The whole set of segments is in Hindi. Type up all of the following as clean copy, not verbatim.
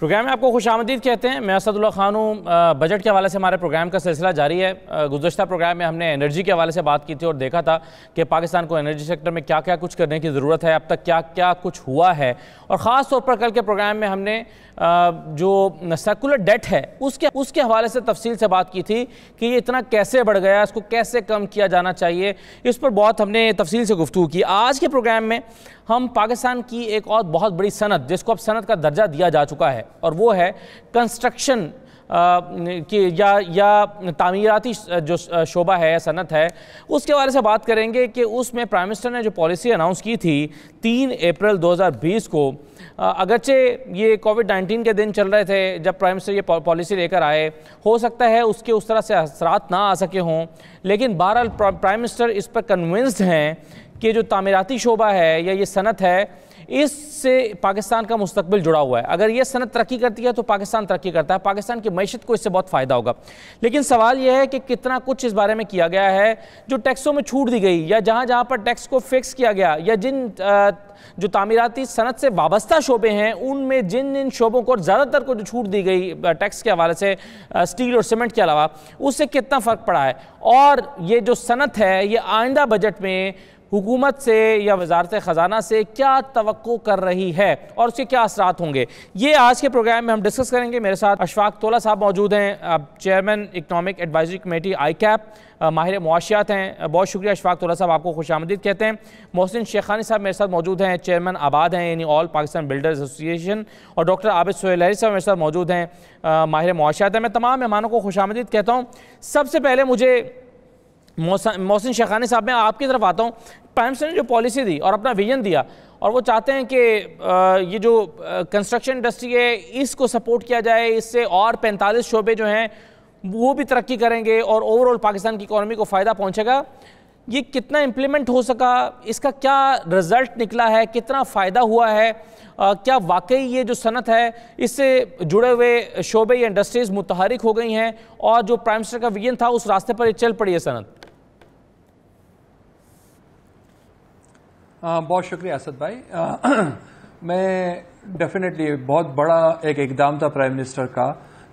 प्रोग्राम में आपको खुशामदीद कहते हैं। मैं असदुल्ला खान हूँ। बजट के हवाले से हमारे प्रोग्राम का सिलसिला जारी है। गुज़श्ता प्रोग्राम में हमने एनर्जी के हवाले से बात की थी और देखा था कि पाकिस्तान को एनर्जी सेक्टर में क्या क्या कुछ करने की ज़रूरत है, अब तक क्या क्या कुछ हुआ है। और ख़ास तौर पर कल के प्रोग्राम में हमने जो सर्कुलर डेट है उसके हवाले से तफसील से बात की थी कि ये इतना कैसे बढ़ गया, इसको कैसे कम किया जाना चाहिए। इस पर बहुत हमने तफसील से गुफ्तगू की। आज के प्रोग्राम में हम पाकिस्तान की एक और बहुत बड़ी सनत, जिसको अब सनत का दर्जा दिया जा चुका है, और वो है कंस्ट्रक्शन की या तामीराती जो शोबा है, सनत है, उसके बारे से बात करेंगे कि उसमें प्राइम मिनिस्टर ने जो पॉलिसी अनाउंस की थी 3 अप्रैल 2020 को, अगरचे ये कोविड-19 के दिन चल रहे थे जब प्राइम मिनिस्टर ये पॉलिसी लेकर आए, हो सकता है उसके उस तरह से असरात ना आ सके हों, लेकिन बहरहाल प्राइम मिनिस्टर इस पर कन्विंस्ड हैं कि जो तामीराती शोबा है या ये सनत है, इससे पाकिस्तान का मुस्तकबिल जुड़ा हुआ है। अगर ये सनत तरक्की करती है तो पाकिस्तान तरक्की करता है, पाकिस्तान की मईशत को इससे बहुत फ़ायदा होगा। लेकिन सवाल यह है कि कितना कुछ इस बारे में किया गया है, जो टैक्सों में छूट दी गई या जहाँ जहाँ पर टैक्स को फिक्स किया गया, या जिन जो तामीराती सनत से वाबस्ता शोबे हैं उनमें जिन शोबों को ज़्यादातर को जो छूट दी गई टैक्स के हवाले से स्टील और सीमेंट के अलावा, उससे कितना फ़र्क पड़ा है। और ये जो सनत है ये आइंदा बजट में हुकूमत से या वजारत ख़जाना से क्या तवक्को कर रही है और उसके क्या असरात होंगे, ये आज के प्रोग्राम में हम डिस्कस करेंगे। मेरे साथ अशफाक तोला साहब मौजूद हैं, chairman economic advisory committee ICAP, माहिर मुआशियात हैं। बहुत शुक्रिया अशफाक तोला साहब, आपको खुशामदीद कहते हैं। मोहसिन शेखानी साहब मेरे साथ मौजूद हैं, चेयरमैन आबाद हैं यानी ऑल पाकिस्तान बिल्डर्स एसोसिएशन, और डॉक्टर आबिद सुहेल साहब मेरे साथ मौजूद हैं, माहिर मुआशियात हैं। मैं तमाम मेहमानों को खुशामदीद कहता हूँ। सबसे पहले मुझे मोहसिन शेखानी साहब, मैं आपकी तरफ आता हूँ। प्राइम मिनिस्टर ने जो पॉलिसी दी और अपना विजन दिया, और वो चाहते हैं कि ये जो कंस्ट्रक्शन इंडस्ट्री है इसको सपोर्ट किया जाए, इससे और 45 शोबे जो हैं वो भी तरक्की करेंगे और ओवरऑल पाकिस्तान की इकॉनमी को फ़ायदा पहुंचेगा। ये कितना इम्प्लीमेंट हो सका, इसका क्या रिजल्ट निकला है, कितना फ़ायदा हुआ है, क्या वाकई ये जो सनत है इससे जुड़े हुए शोबे या इंडस्ट्रीज़ मुतहरिक हो गई हैं और जो प्राइम मिनिस्टर का विजन था उस रास्ते पर चल पड़ी है सनत? बहुत शुक्रिया असद भाई। मैं डेफिनेटली बहुत बड़ा एक इकदाम था प्राइम मिनिस्टर का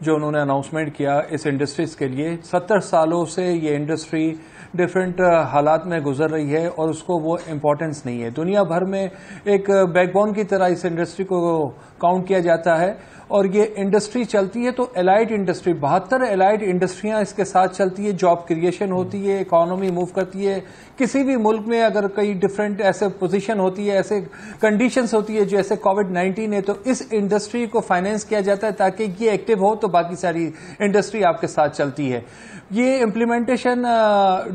जो उन्होंने अनाउंसमेंट किया इस इंडस्ट्रीज के लिए। 70 सालों से ये इंडस्ट्री डिफरेंट हालात में गुजर रही है और उसको वो इम्पोर्टेंस नहीं है। दुनिया भर में एक बैकबोन की तरह इस इंडस्ट्री को काउंट किया जाता है और ये इंडस्ट्री चलती है तो एलाइड इंडस्ट्री, 72 एलाइड इंडस्ट्रियां इसके साथ चलती है, जॉब क्रिएशन होती है, इकोनॉमी मूव करती है। किसी भी मुल्क में अगर कई डिफरेंट ऐसे पोजीशन होती है, ऐसे कंडीशंस होती है जैसे कोविड-19 है, तो इस इंडस्ट्री को फाइनेंस किया जाता है ताकि ये एक्टिव हो तो बाकी सारी इंडस्ट्री आपके साथ चलती है। ये इम्प्लीमेंटेशन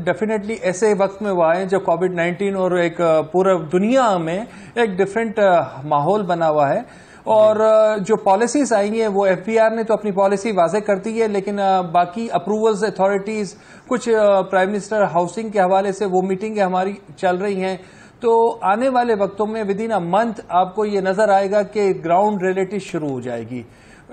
डेफिनेटली ऐसे वक्त में हुआ है जब कोविड-19 और एक पूरा दुनिया में एक डिफरेंट माहौल बना हुआ है, और जो पॉलिसीज आई हैं वो FBR ने तो अपनी पॉलिसी वाज़ेह कर दी है, लेकिन बाकी अप्रूवल्स अथॉरिटीज कुछ प्राइम मिनिस्टर हाउसिंग के हवाले से वो मीटिंगें हमारी चल रही हैं। तो आने वाले वक्तों में विद इन अ मंथ आपको ये नजर आएगा कि ग्राउंड रियलिटी शुरू हो जाएगी।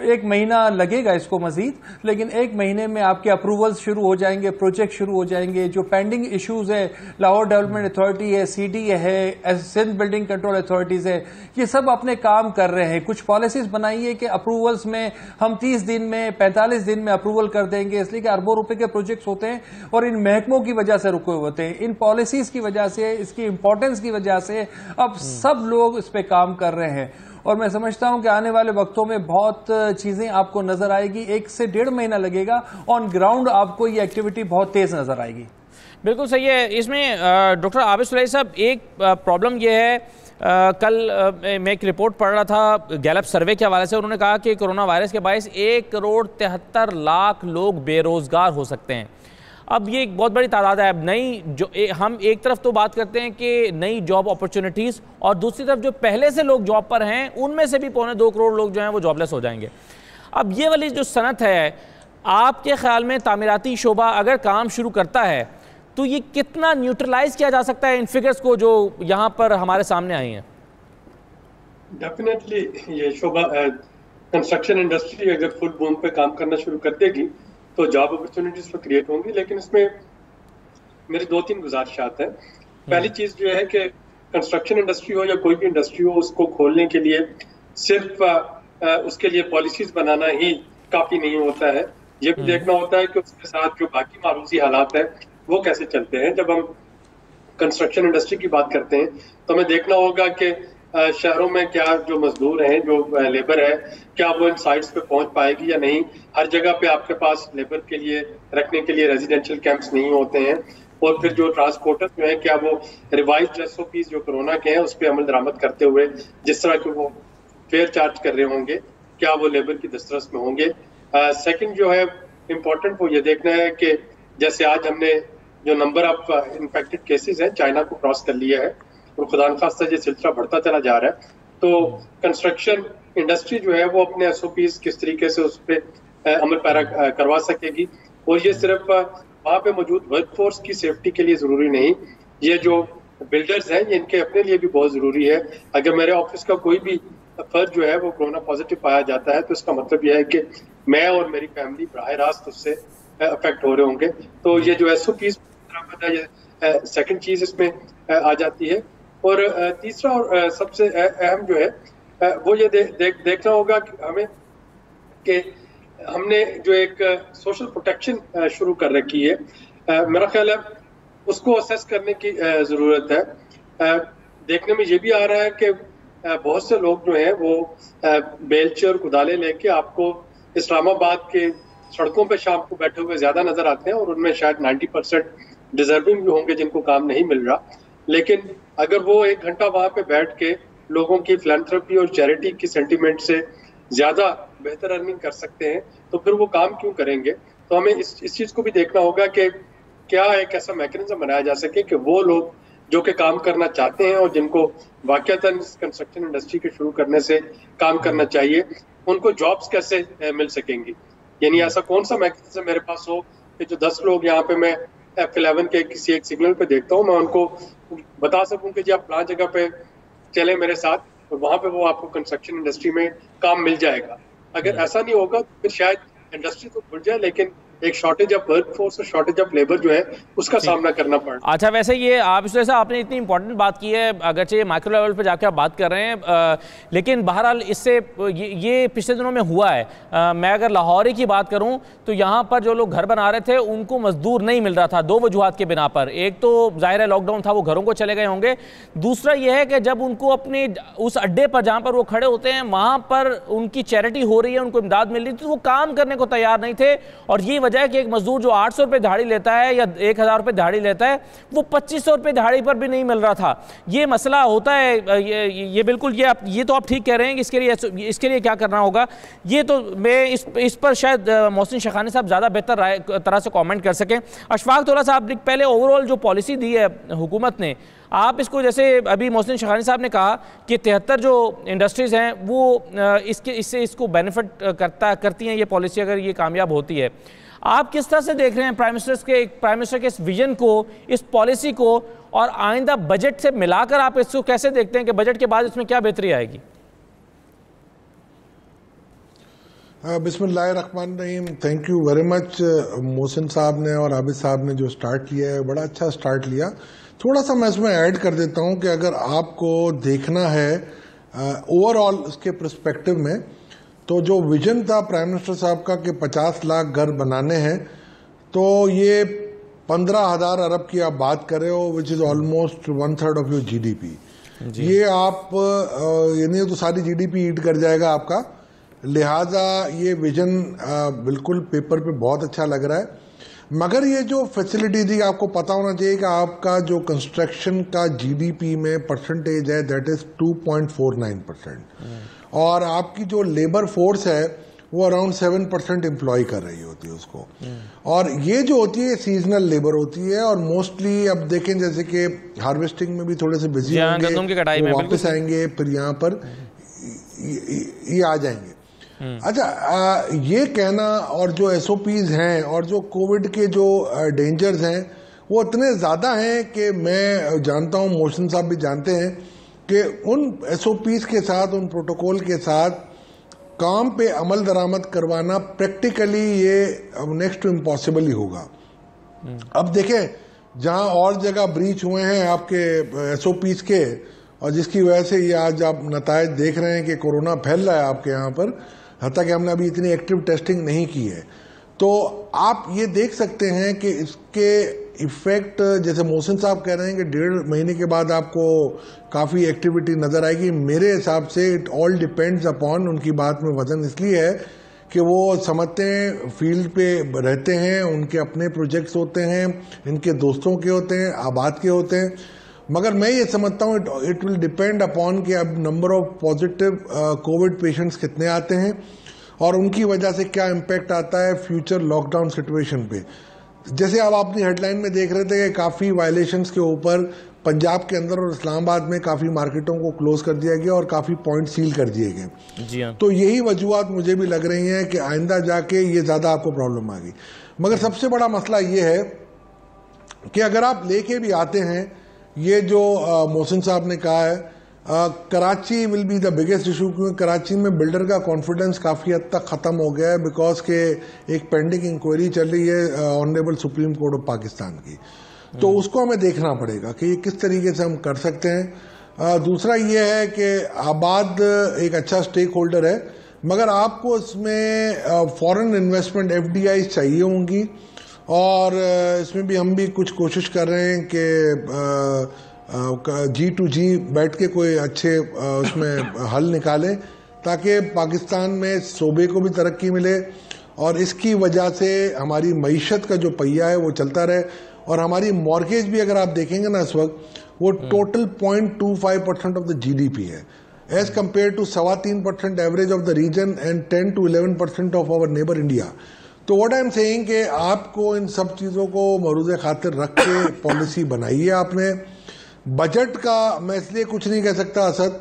1 महीना लगेगा इसको मजीद, लेकिन 1 महीने में आपके अप्रूवल्स शुरू हो जाएंगे, प्रोजेक्ट शुरू हो जाएंगे। जो पेंडिंग इश्यूज है, लाहौर डेवलपमेंट अथॉरिटी है, CDA है, सिंध बिल्डिंग कंट्रोल अथॉरिटीज है, ये सब अपने काम कर रहे हैं। कुछ पॉलिसीज बनाई है कि अप्रूवल्स में हम 30 दिन में 45 दिन में अप्रूवल कर देंगे, इसलिए कि अरबों रुपए के प्रोजेक्ट्स होते हैं और इन महकमों की वजह से रुके हुए होते हैं। इन पॉलिसीज की वजह से, इसकी इंपॉर्टेंस की वजह से अब सब लोग इस पे काम कर रहे हैं और मैं समझता हूं कि आने वाले वक्तों में बहुत चीजें आपको नजर आएगी। 1 से 1.5 महीना लगेगा, ऑन ग्राउंड आपको ये एक्टिविटी बहुत तेज नजर आएगी। बिल्कुल सही है। इसमें डॉक्टर आबिद सुलेही साहब, एक प्रॉब्लम ये है, कल मैं एक रिपोर्ट पढ़ रहा था गैलप सर्वे के हवाले से, उन्होंने कहा कि कोरोना वायरस के बायस 1,73,00,000 लोग बेरोजगार हो सकते हैं। अब ये एक बहुत बड़ी तादाद है। अब हम एक तरफ तो बात करते हैं कि नई जॉब अपॉर्चुनिटीज़, और दूसरी तरफ जो पहले से लोग जॉब पर हैं उनमें से भी 1.25 करोड़ लोग जो हैं वो जॉबलेस हो जाएंगे। अब ये वाली जो सनत है, आपके ख्याल में तामीराती शोबा अगर काम शुरू करता है तो ये कितना न्यूट्रलाइज किया जा सकता है इन फिगर्स को जो यहाँ पर हमारे सामने आई हैं? डेफिनेटली ये शोबा कंस्ट्रक्शन इंडस्ट्री अगर फुल बूम पे काम करना शुरू कर देगी तो जॉब अपॉर्चुनिटीज तो क्रिएट होंगी, लेकिन इसमें मेरी 2-3 गुजारिशात हैं। पहली चीज जो है कि कंस्ट्रक्शन इंडस्ट्री हो या कोई भी इंडस्ट्री हो, उसको खोलने के लिए सिर्फ उसके लिए पॉलिसीज बनाना ही काफी नहीं होता है, ये भी देखना होता है कि उसके साथ जो बाकी मारूजी हालात है वो कैसे चलते हैं। जब हम कंस्ट्रक्शन इंडस्ट्री की बात करते हैं तो हमें देखना होगा कि शहरों में क्या जो मजदूर हैं, जो लेबर है, क्या वो इन साइट्स पे पहुंच पाएगी या नहीं। हर जगह पे आपके पास लेबर के लिए रखने के लिए रेजिडेंशियल कैंप्स नहीं होते हैं। और फिर जो ट्रांसपोर्टर जो है, क्या वो रिवाइज्ड एसओपीज जो कोरोना के हैं उस पर अमल दरामद करते हुए जिस तरह के वो फेयर चार्ज कर रहे होंगे, क्या वो लेबर की दस्तरस में होंगे। सेकंड जो है इम्पोर्टेंट वो ये देखना है कि जैसे आज हमने जो नंबर ऑफ इन्फेक्टेड केसेस हैं चाइना को क्रॉस कर लिया है और खुदा न खास्ता ये सिलसिला बढ़ता चला जा रहा है, तो कंस्ट्रक्शन इंडस्ट्री जो है वो अपने एसओपीज किस तरीके से उस पर अमल पैरा करवा सकेगी। और ये सिर्फ वहाँ पे मौजूद वर्कफोर्स की सेफ्टी के लिए जरूरी नहीं, ये जो बिल्डर्स हैं ये इनके अपने लिए भी बहुत जरूरी है। अगर मेरे ऑफिस का कोई भी फर्द जो है वो कोरोना पॉजिटिव पाया जाता है तो इसका मतलब यह है कि मैं और मेरी फैमिली बराह रास्त उससे अफेक्ट हो रहे होंगे। तो ये जो एसओपीज सेकंड चीज इसमें आ जाती है। और तीसरा और सबसे अहम जो है वो ये देखना होगा कि हमें कि हमने जो एक सोशल प्रोटेक्शन शुरू कर रखी है, मेरा ख्याल है उसको असेस करने की जरूरत है। देखने में ये भी आ रहा है कि बहुत से लोग जो हैं वो बेलचे और कुदाले लेके आपको इस्लामाबाद के सड़कों पे शाम को बैठे हुए ज्यादा नजर आते हैं और उनमें शायद 90% डिजर्विंग भी होंगे जिनको काम नहीं मिल रहा। लेकिन अगर वो एक घंटा वहां पे बैठ के लोगों की फिलैंथ्रोपी और चैरिटी की सेंटीमेंट से ज्यादा बेहतर अर्निंग कर सकते हैं तो फिर वो काम क्यों करेंगे। तो हमें इस चीज को भी देखना होगा कि क्या एक ऐसा मैकेनिज्म बनाया जा सके कि वो लोग जो कि काम करना चाहते हैं और जिनको वाकईतन कंस्ट्रक्शन इंडस्ट्री के शुरू करने से काम करना चाहिए, उनको जॉब्स कैसे मिल सकेंगी। यानी ऐसा कौन सा मैकेनिज्म मेरे पास हो कि जो 10 लोग यहाँ पे मैं F11 के किसी एक सिग्नल पे देखता हूँ, मैं उनको बता सकूं कि जी आप फलां जगह पे चले मेरे साथ और वहां पे वो आपको कंस्ट्रक्शन इंडस्ट्री में काम मिल जाएगा। अगर ऐसा नहीं होगा तो फिर शायद इंडस्ट्री तो खुल जाए लेकिन एक शॉर्टेज ऑफ वर्क फोर्स और शॉर्टेज ऑफ लेबर जो है उसका सामना करना पड़। अच्छा, वैसे ये आप इस वजह से आपने इतनी इंपॉर्टेंट बात की है, अगरचे ये माइक्रो लेवल पे जाके आप बात कर रहे हैं, लेकिन बहरहाल इससे ये पिछले दिनों में हुआ है। मैं अगर लाहौर की बात करूं तो यहाँ पर जो लोग घर बना रहे थे उनको मजदूर नहीं मिल रहा था, 2 वजूहात के बिना पर। एक तो जाहिर है लॉकडाउन था, वो घरों को चले गए होंगे। दूसरा यह है कि जब उनको अपने उस अड्डे पर जहाँ पर वो खड़े होते हैं वहाँ पर उनकी चैरिटी हो रही है, उनको इमदाद मिल रही थी, तो वो काम करने को तैयार नहीं थे। और ये वजह है कि एक मजदूर जो 800 रुपये दिहाड़ी लेता है या 1000 रुपये दिहाड़ी लेता है वो 2500 रुपये दिहाड़ी पर भी नहीं मिल रहा था। ये मसला होता है। ये बिल्कुल ये तो आप ठीक कह रहे हैं कि इसके लिए क्या करना होगा। ये तो मैं इस पर शायद मोहसिन शखानी साहब ज़्यादा बेहतर तरह से कमेंट कर सकें। अशफाक तोला साहब ने पहले ओवरऑल जो पॉलिसी दी है हुकूमत ने, आप इसको, जैसे अभी मोहसिन शखानी साहब ने कहा कि 73 जो इंडस्ट्रीज़ हैं वो इससे इसको बेनिफिट करती हैं ये पॉलिसी अगर ये कामयाब होती है। आप किस तरह से देख रहे हैं प्राइम मिनिस्टर के इस विजन को, इस पॉलिसी को, और आइंदा बजट से मिलाकर आप इसको कैसे देखते हैं कि बजट के बाद इसमें क्या बेहतरी आएगी? बिस्मिल्लाहिर्रहमानिर्रहीम। Thank you very much Mohsin साहब ने और आबिद साहब ने जो स्टार्ट लिया है, बड़ा अच्छा स्टार्ट लिया। थोड़ा सा मैं इसमें ऐड कर देता हूं कि अगर आपको देखना है ओवरऑल इसके पर्सपेक्टिव में, तो जो विजन था प्राइम मिनिस्टर साहब का कि 50 लाख घर बनाने हैं, तो ये 15,000 अरब की आप बात कर रहे हो, which is almost 1/3 of your GDP. ये आप ये नहीं तो सारी जीडीपी ईट कर जाएगा आपका। लिहाजा ये विजन बिल्कुल पेपर पे बहुत अच्छा लग रहा है। मगर ये जो फैसिलिटी थी, आपको पता होना चाहिए कि आपका जो कंस्ट्रक्शन का जीडीपी में परसेंटेज है दैट इज 2.49%, और आपकी जो लेबर फोर्स है वो अराउंड 7% एम्प्लॉय कर रही होती है उसको। और ये जो होती है सीजनल लेबर होती है, और मोस्टली अब देखें जैसे कि हार्वेस्टिंग में भी थोड़े से बिजी होंगे, वापस आएंगे, फिर यहाँ पर ये आ जाएंगे। अच्छा, ये कहना और जो एसओपीज हैं और जो कोविड के जो डेंजर्स हैं वो इतने ज़्यादा हैं कि मैं जानता हूँ, मोहसिन साहब भी जानते हैं कि उन एसओपीज के साथ, उन प्रोटोकॉल के साथ काम पे अमल दरामद करवाना प्रैक्टिकली ये नेक्स्ट टू इम्पॉसिबल ही होगा। अब देखें, जहां और जगह ब्रीच हुए हैं आपके एसओपीज के, और जिसकी वजह से ये आज आप नतायज देख रहे हैं कि कोरोना फैल रहा है आपके यहाँ पर, हत्ता कि हमने अभी इतनी एक्टिव टेस्टिंग नहीं की है। तो आप ये देख सकते हैं कि इसके इफेक्ट, जैसे मोहसिन साहब कह रहे हैं कि 1.5 महीने के बाद आपको काफ़ी एक्टिविटी नज़र आएगी। मेरे हिसाब से इट ऑल डिपेंड्स अपॉन, उनकी बात में वजन इसलिए है कि वो समझते हैं, फील्ड पे रहते हैं, उनके अपने प्रोजेक्ट्स होते हैं, इनके दोस्तों के होते हैं, आबाद के होते हैं। मगर मैं ये समझता हूँ इट विल डिपेंड अपॉन कि अब number of positive Covid patients कितने आते हैं और उनकी वजह से क्या इम्पैक्ट आता है फ्यूचर लॉकडाउन सिचुएशन पे। जैसे अब अपनी हेडलाइन में देख रहे थे कि काफ़ी वायलेशंस के ऊपर पंजाब के अंदर और इस्लामाबाद में काफ़ी मार्केटों को क्लोज कर दिया गया और काफ़ी पॉइंट सील कर दिए गए। जी हाँ। तो यही वजूहत मुझे भी लग रही हैं कि आइंदा जाके ये ज़्यादा आपको प्रॉब्लम आ गई। मगर सबसे बड़ा मसला ये है कि अगर आप लेके भी आते हैं, ये जो मोहसिन साहब ने कहा है, Karachi will be the biggest issue, क्योंकि कराची में बिल्डर का कॉन्फिडेंस काफ़ी हद तक ख़त्म हो गया है, बिकॉज के एक पेंडिंग इंक्वायरी चल रही है honourable supreme court of Pakistan की। तो उसको हमें देखना पड़ेगा कि ये किस तरीके से हम कर सकते हैं। दूसरा ये है कि आबाद एक अच्छा स्टेक होल्डर है, मगर आपको इसमें फॉरेन इन्वेस्टमेंट FDI चाहिए होंगी, और इसमें भी हम भी कुछ कोशिश कर रहे हैं कि G2G बैठ के कोई अच्छे उसमें हल निकालें, ताकि पाकिस्तान में सूबे को भी तरक्की मिले और इसकी वजह से हमारी मईशत का जो पहिया है वो चलता रहे। और हमारी मॉर्गेज भी अगर आप देखेंगे ना इस वक्त, वो टोटल 0.25% ऑफ द GDP है, as compare to 3.25% average of the region and 10 to 11% of our neighbour India. तो व्हाट आई एम सेइंग कि आपको इन सब चीज़ों को मरूज़ खातिर रख के पॉलिसी बनाई है आपने। बजट का मैं इसलिए कुछ नहीं कह सकता असद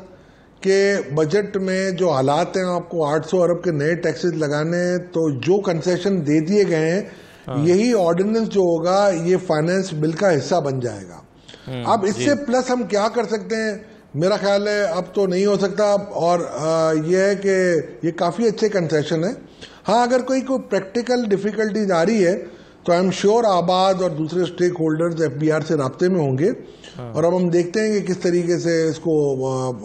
कि बजट में जो हालात हैं, आपको 800 अरब के नए टैक्सेस लगाने हैं, तो जो कंसेशन दे दिए गए हैं, यही ऑर्डिनेंस जो होगा ये फाइनेंस बिल का हिस्सा बन जाएगा। अब इससे प्लस हम क्या कर सकते हैं, मेरा ख्याल है अब तो नहीं हो सकता। और ये है कि ये काफ़ी अच्छे कंसेशन है। हाँ, अगर कोई प्रैक्टिकल डिफिकल्टीज आ रही है तो आई एम श्योर आबाद और दूसरे स्टेक होल्डर्स FBR से राब्ते में होंगे, और अब हम देखते हैं कि किस तरीके से इसको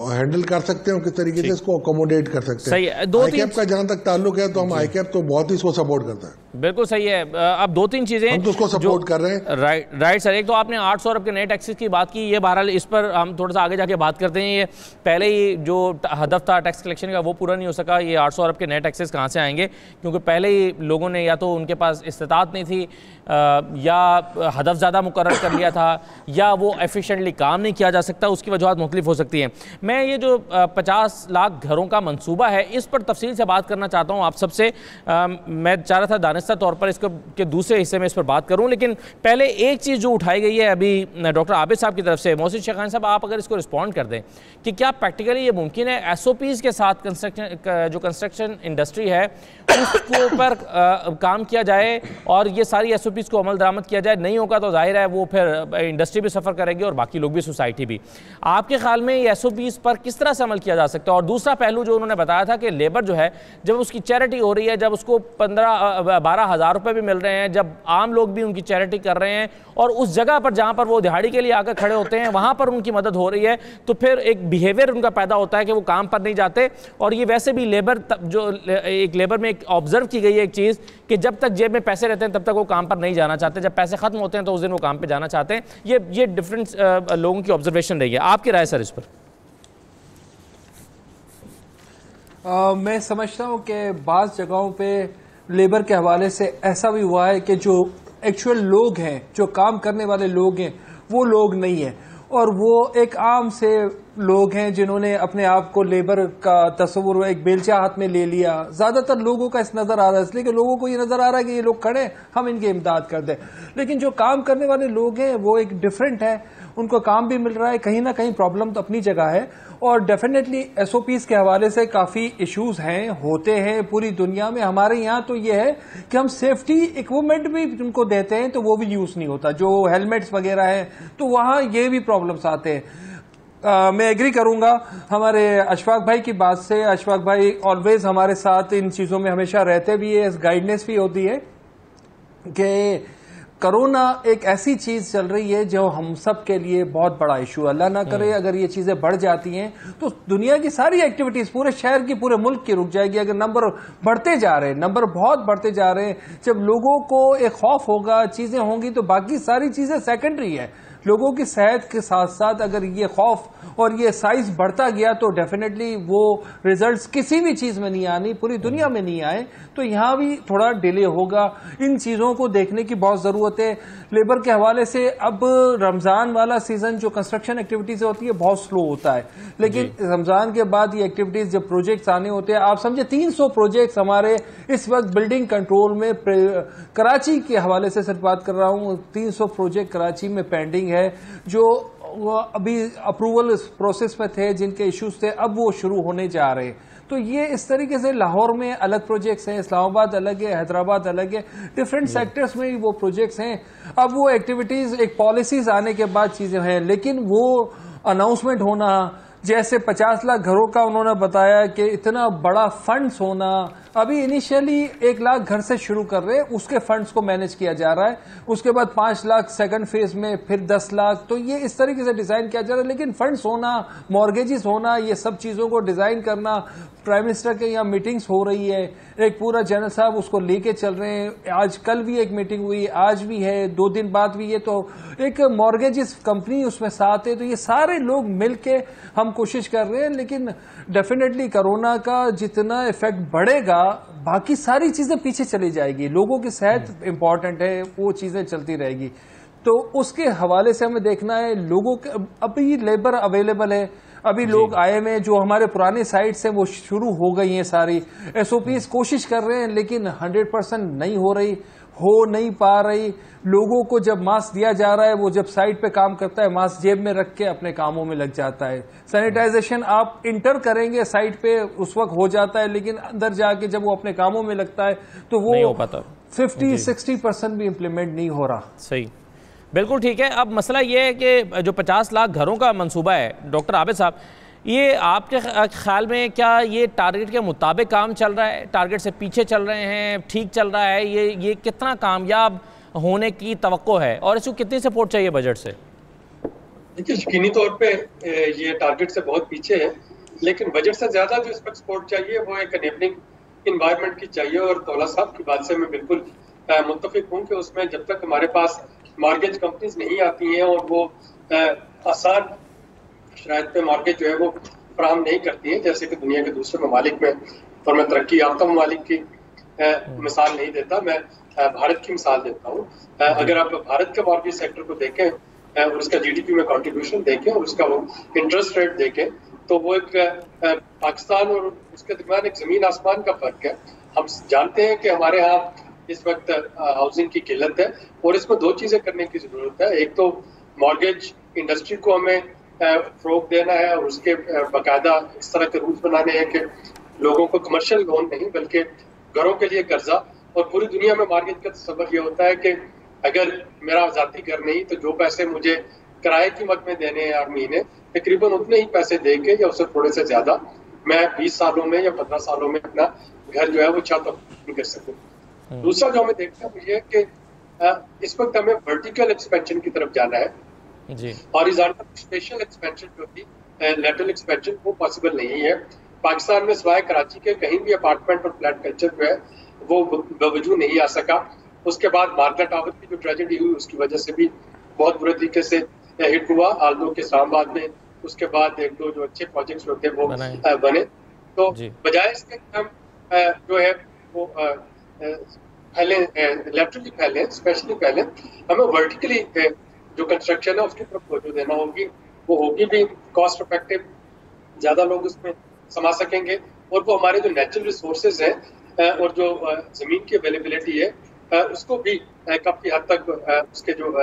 हैंडल कर सकते हैं और किस तरीके से इसको अकोमोडेट कर सकते हैं। ICAP का जहां तक ताल्लुक है तो हम ICAP तो बहुत ही इसको सपोर्ट करता है। बिल्कुल सही है। अब 2-3 चीजें हम तो उसको सपोर्ट कर रहे हैं। राइट सर, एक तो आपने 800 अरब के नए टैक्सेस की बात की, ये बहरहाल इस पर हम थोड़ा सा आगे जाके बात करते हैं। ये पहले ही जो हदफ था टैक्स कलेक्शन का वो पूरा नहीं हो सका। ये 800 अरब के नए टैक्सेस कहाँ से आएंगे, क्योंकि पहले ही लोगों ने या तो उनके पास इस्तात नहीं थी, या हदफ ज़्यादा मुकर्रर कर लिया था, या वो एफिशिएंटली काम नहीं किया जा सकता। उसकी वजूहत मुख्तलिफ हो सकती हैं। मैं ये जो 50 लाख घरों का मंसूबा है, इस पर तफसील से बात करना चाहता हूँ आप सबसे। मैं चाह रहा था दानिस्ता तौर पर इसको के दूसरे हिस्से में इस पर बात करूँ, लेकिन पहले एक चीज़ जो उठाई गई है अभी डॉक्टर आबिद साहब की तरफ से, मोहसिन शेखानी साहब आप अगर इसको रिस्पॉन्ड कर दें कि क्या प्रैक्टिकली ये मुमकिन है SOPs के साथ कंस्ट्रक्शन इंडस्ट्री है उसके ऊपर काम किया जाए और ये सारी SOPs को अमल दरामद किया जाए। नहीं होगा तो जाहिर है वो फिर इंडस्ट्री भी सफ़र करेगी और बाकी लोग भी, सोसाइटी भी। आपके ख्याल में ये SOPs पर किस तरह से अमल किया जा सकता है? और दूसरा पहलू जो उन्होंने बताया था कि लेबर जो है जब उसकी चैरिटी हो रही है, जब उसको 12 हज़ार रुपये भी मिल रहे हैं, जब आम लोग भी उनकी चैरिटी कर रहे हैं और उस जगह पर जहाँ पर वो दिहाड़ी के लिए आकर खड़े होते हैं वहाँ पर उनकी मदद हो रही है, तो फिर एक बिहेवियर उनका पैदा होता है कि वो काम पर नहीं जाते। और ये वैसे भी लेबर जो एक लेबर में एक ऑब्जर्व की गई है एक चीज़ कि जब तक जेब में पैसे रहते हैं तब तक वो काम पर नहीं जाना चाहते, जब पैसे खत्म होते हैं तो उस दिन वो काम पे जाना चाहते हैं। ये डिफरेंट लोगों की ऑब्जर्वेशन रही है। आपकी राय सर इस पर? मैं समझता हूँ कि बाज़ जगहों पे लेबर के हवाले से ऐसा भी हुआ है कि जो एक्चुअल लोग हैं, जो काम करने वाले लोग हैं, वो लोग नहीं हैं, और वो एक आम से लोग हैं जिन्होंने अपने आप को लेबर का तस्वुर एक बेलचा हाथ में ले लिया। ज्यादातर लोगों का इस नजर आ रहा है, इसलिए कि लोगों को ये नजर आ रहा है कि ये लोग खड़े, हम इनकी इमदाद कर दें। लेकिन जो काम करने वाले लोग हैं वो एक डिफरेंट है, उनको काम भी मिल रहा है, कहीं ना कहीं प्रॉब्लम तो अपनी जगह है। और डेफिनेटली SOPs के हवाले से काफी इश्यूज हैं, होते हैं पूरी दुनिया में। हमारे यहाँ तो ये है कि हम सेफ्टी इक्विपमेंट भी उनको देते हैं तो वो भी यूज नहीं होता, जो हेलमेट्स वगैरह हैं, तो वहाँ ये भी प्रॉब्लम्स आते हैं। मैं एग्री करूंगा हमारे अशफाक भाई की बात से। अशफाक भाई ऑलवेज हमारे साथ इन चीजों में हमेशा रहते भी है, गाइडेंस भी होती है कि कोरोना एक ऐसी चीज चल रही है जो हम सब के लिए बहुत बड़ा इशू, अल्लाह ना करे अगर ये चीजें बढ़ जाती हैं तो दुनिया की सारी एक्टिविटीज, पूरे शहर की, पूरे मुल्क की रुक जाएगी। अगर नंबर बढ़ते जा रहे हैं, नंबर बहुत बढ़ते जा रहे हैं, जब लोगों को एक खौफ होगा, चीजें होंगी, तो बाकी सारी चीजें सेकेंडरी है। लोगों की सेहत के साथ साथ अगर ये खौफ और ये साइज बढ़ता गया तो डेफिनेटली वो रिजल्ट्स किसी भी चीज में नहीं आनी, पूरी दुनिया में नहीं आए, तो यहां भी थोड़ा डिले होगा। इन चीजों को देखने की बहुत जरूरत है। लेबर के हवाले से अब रमजान वाला सीजन जो कंस्ट्रक्शन एक्टिविटीज होती है बहुत स्लो होता है, लेकिन रमजान के बाद ये एक्टिविटीज जब प्रोजेक्ट्स आने होते हैं, आप समझे 300 प्रोजेक्ट्स हमारे इस वक्त बिल्डिंग कंट्रोल में, कराची के हवाले से सिर्फ बात कर रहा हूं, 300 प्रोजेक्ट कराची में पेंडिंग है जो अभी अप्रूवल प्रोसेस में थे, जिनके इश्यूज थे, अब वो शुरू होने जा रहे हैं। तो ये इस तरीके से लाहौर में अलग प्रोजेक्ट्स हैं, इस्लामाबाद अलग है, हैदराबाद अलग है, डिफरेंट सेक्टर्स में वो प्रोजेक्ट्स हैं। अब वो एक्टिविटीज एक पॉलिसीज आने के बाद चीजें हैं, लेकिन वो अनाउंसमेंट होना, जैसे 50 लाख घरों का उन्होंने बताया कि इतना बड़ा फंड्स होना, अभी इनिशियली 1 लाख घर से शुरू कर रहे हैं, उसके फंड्स को मैनेज किया जा रहा है, उसके बाद 5 लाख सेकंड फेज में, फिर 10 लाख, तो ये इस तरीके से डिजाइन किया जा रहा है। लेकिन फंड्स होना, मॉर्गेजेस होना, ये सब चीजों को डिजाइन करना, प्राइम मिनिस्टर के यहाँ मीटिंग्स हो रही है, एक पूरा जनरल साहब उसको लेके चल रहे हैं, आज कल भी एक मीटिंग हुई, आज भी है, 2 दिन बाद भी है, तो एक मॉर्गेजेस कंपनी उसमें साथ है। तो ये सारे लोग मिलके हम कोशिश कर रहे हैं, लेकिन डेफिनेटली कोरोना का जितना इफेक्ट बढ़ेगा, बाकी सारी चीजें पीछे चली जाएगी। लोगों की सेहत इंपॉर्टेंट है, वो चीजें चलती रहेगी। तो उसके हवाले से हमें देखना है, लोगों के अभी लेबर अवेलेबल है, अभी लोग आए हुए हैं, जो हमारे पुराने साइट्स हैं वो शुरू हो गई हैं, सारी एसओपीज कोशिश कर रहे हैं, लेकिन 100% नहीं हो नहीं पा रही। लोगों को जब मास्क दिया जा रहा है, वो जब साइट पे काम करता है, मास्क जेब में रख के अपने कामों में लग जाता है। सैनिटाइजेशन आप इंटर करेंगे साइट पे, उस वक्त हो जाता है, लेकिन अंदर जाके जब वो अपने कामों में लगता है तो वो 50-60% भी इम्प्लीमेंट नहीं हो रहा। सही, बिल्कुल ठीक है। अब मसला ये है कि जो 50 लाख घरों का मंसूबा है, डॉक्टर आबिद साहब, ये आपके ख्याल में क्या ये टारगेट के मुताबिक काम चल रहा है, टारगेट से पीछे चल रहे हैं, ठीक चल रहा है, ये कितना कामयाब होने की तवक्को है और इसको कितनी सपोर्ट चाहिए बजट से? देखिए, यकीनी तौर पे ये टारगेट से बहुत पीछे है, लेकिन बजट से ज्यादा जो इस पर सपोर्ट चाहिए वो एक एनेबलिंग इन्वायरमेंट की चाहिए। और तौला साहब की बात से मैं बिल्कुल मुत्तफिक हूँ कि उसमें जब तक हमारे पास मॉर्गेज कंपनीज नहीं आती हैं और वो आसान शराइत पे मॉर्गेज जो है वो फराहम नहीं करती है, जैसे कि दुनिया के दूसरे ममालिक में, और मैं तरक्की याफ्ता ममालिक की मिसाल नहीं देता, मैं भारत की मिसाल देता हूँ। अगर आप भारत के मॉर्गेज सेक्टर को देखें और उसका जीडीपी में कंट्रीब्यूशन देखें और उसका वो इंटरेस्ट रेट देखें, तो वो एक पाकिस्तान और उसके दरमियान एक जमीन आसमान का फर्क है। हम जानते हैं कि हमारे यहाँ इस वक्त हाउसिंग की किल्लत है और इसमें 2 चीजें करने की जरूरत है। एक तो मॉर्गेज इंडस्ट्री को हमें फरोग देना है और उसके बाकायदा इस तरह के रूल्स बनाने हैं कि लोगों को कमर्शियल लोन नहीं बल्कि घरों के लिए कर्जा। और पूरी दुनिया में मॉर्गेज का तसव्वुर ये होता है कि अगर मेरा ज़ाती घर नहीं तो जो पैसे मुझे किराए की मद में देने हैं हर महीने, तकरीबन उतने ही पैसे दे के या उससे थोड़े से ज्यादा मैं 20 सालों में या 15 सालों में अपना घर जो है वो छत नहीं कर सकूँ। दूसरा जो हमें देखना है ये कि इस वक्त हमें वर्टिकल एक्सपेंशन की तरफ जाना है जी। हॉरिजॉन्टल स्पेशल एक्सपेंशन जो थी लैटरल एक्सपेंशन वो पॉसिबल नहीं है। पाकिस्तान में सिवाय कराची के कहीं भी अपार्टमेंट और फ्लैट कल्चर जो है वो बावजूद नहीं आ सका। उसके बाद मार्गा टावर की जो ट्रेजेडी हुई उसकी वजह से भी बहुत बुरे तरीके से हिट हुआ, आलदो के इस्लामाबाद में। उसके बाद 1-2 जो अच्छे प्रोजेक्ट्स होते वो बने, तो बजाय इसके हम जो है वो फैले, लैटरली फैले, स्पेशली फैले, हमें वर्टिकली जो कंस्ट्रक्शन है उसकी तरफ तवज्जो देना होगी। वो होगी भी कॉस्ट इफेक्टिव, ज्यादा लोग उसमें समा सकेंगे और वो हमारे जो नेचुरल रिसोर्सेज हैं और जो जमीन की अवेलेबिलिटी है उसको भी काफी हद तक उसके जो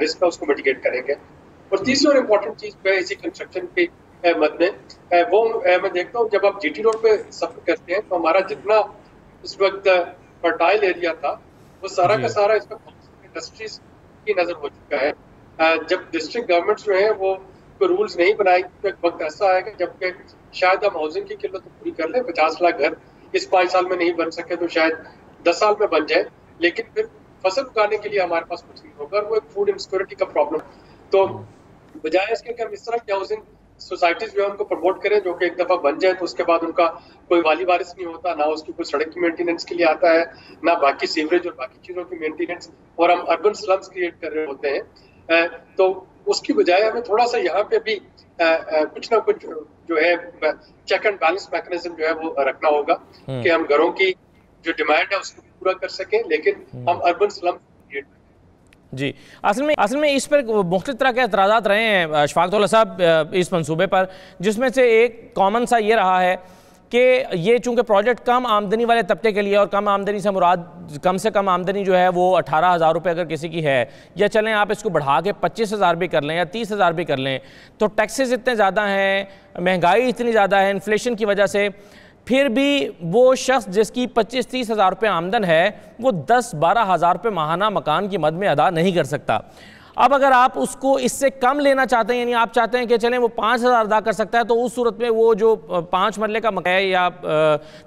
रिस्क है उसको मिटिगेट करेंगे। और तीसरी और इम्पोर्टेंट चीज है इसी कंस्ट्रक्शन के मद में वो मैं देखता हूँ जब आप जीटी रोड पे सफर करते हैं तो हमारा जितना इस वक्त फर्टाइल एरिया था वो सारा का सारा इस वक्त इंडस्ट्रीज की नजर हो चुका है। जब डिस्ट्रिक्ट गवर्नमेंट जो है वो कोई रूल्स नहीं बनाएगी तो एक वक्त ऐसा आएगा जबकि शायद हम हाउसिंग की किल्लत पूरी कर लें, 50 लाख घर इस 5 साल में नहीं बन सके तो शायद 10 साल में बन जाए, लेकिन फिर फसल उगाने के लिए हमारे पास कुछ नहीं होगा, और वो एक फूड इनसिक्योरिटी का प्रॉब्लम। तो बजाय इसके कि हम इस तरह की हाउसिंग सोसाइटीज जो है उनको प्रमोट करें, जो कि एक दफा बन जाए तो उसके बाद उनका कोई वाली वारिस नहीं होता, ना उसकी कोई सड़क की मेंटेनेंस के लिए आता है, ना बाकी सीवरेज और बाकी चीजों की मेंटेनेंस, और हम अर्बन स्लम्स क्रिएट कर रहे होते हैं। तो उसकी बजाय हमें थोड़ा सा यहाँ पे भी कुछ ना कुछ जो है चेक एंड बैलेंस मैकेनिज्म जो है वो रखना होगा कि हम घरों की जो डिमांड है उसको पूरा कर सकें, लेकिन हम अर्बन स्लम क्रिएट करें। जी, असल में इस पर मुख्तलिफ तरह के एतराज़ात रहे हैं अशफाक दौला साहब इस मंसूबे पर, जिसमें से एक कॉमन सा ये रहा है कि ये चूंकि प्रोजेक्ट कम आमदनी वाले तबके के लिए, और कम आमदनी से मुराद कम से कम आमदनी जो है वो 18,000 रुपये अगर किसी की है, या चलें आप इसको बढ़ा के 25,000 भी कर लें या 30,000 भी कर लें, तो टैक्सेस इतने ज़्यादा हैं, महंगाई इतनी ज़्यादा है इन्फ्लेशन की वजह से, फिर भी वो शख्स जिसकी 25-30 हज़ार रुपये आमदन है वो 10-12 हज़ार रुपये माहाना मकान की मद में अदा नहीं कर सकता। अब अगर आप उसको इससे कम लेना चाहते हैं, यानी आप चाहते हैं कि चलें वो 5,000 अदा कर सकता है, तो उस सूरत में वो जो 5 मरले का मकान है या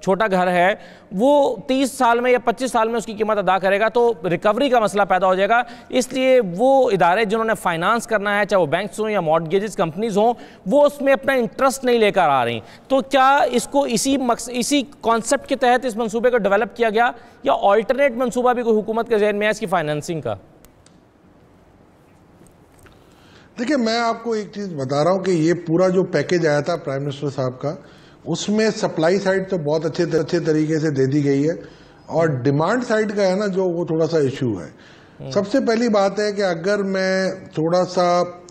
छोटा घर है वो 30 साल में या 25 साल में उसकी कीमत अदा करेगा, तो रिकवरी का मसला पैदा हो जाएगा। इसलिए वो इदारे जिन्होंने फाइनेंस करना है, चाहे वो बैंक्स हों या मॉर्टगेजेस कंपनीज हों, वो उसमें अपना इंटरेस्ट नहीं लेकर आ रही। तो क्या इसको इसी कॉन्सेप्ट के तहत इस मनसूबे को डेवलप किया गया, या ऑल्टरनेट मनसूबा भी कोई हुकूमत के ज़हन में है इसकी फाइनेंसिंग का? देखिए, मैं आपको एक चीज़ बता रहा हूं कि ये पूरा जो पैकेज आया था प्राइम मिनिस्टर साहब का, उसमें सप्लाई साइड तो बहुत अच्छे तरीके से दे दी गई है, और डिमांड साइड का है ना जो, वो थोड़ा सा इशू है। सबसे पहली बात है कि अगर मैं थोड़ा सा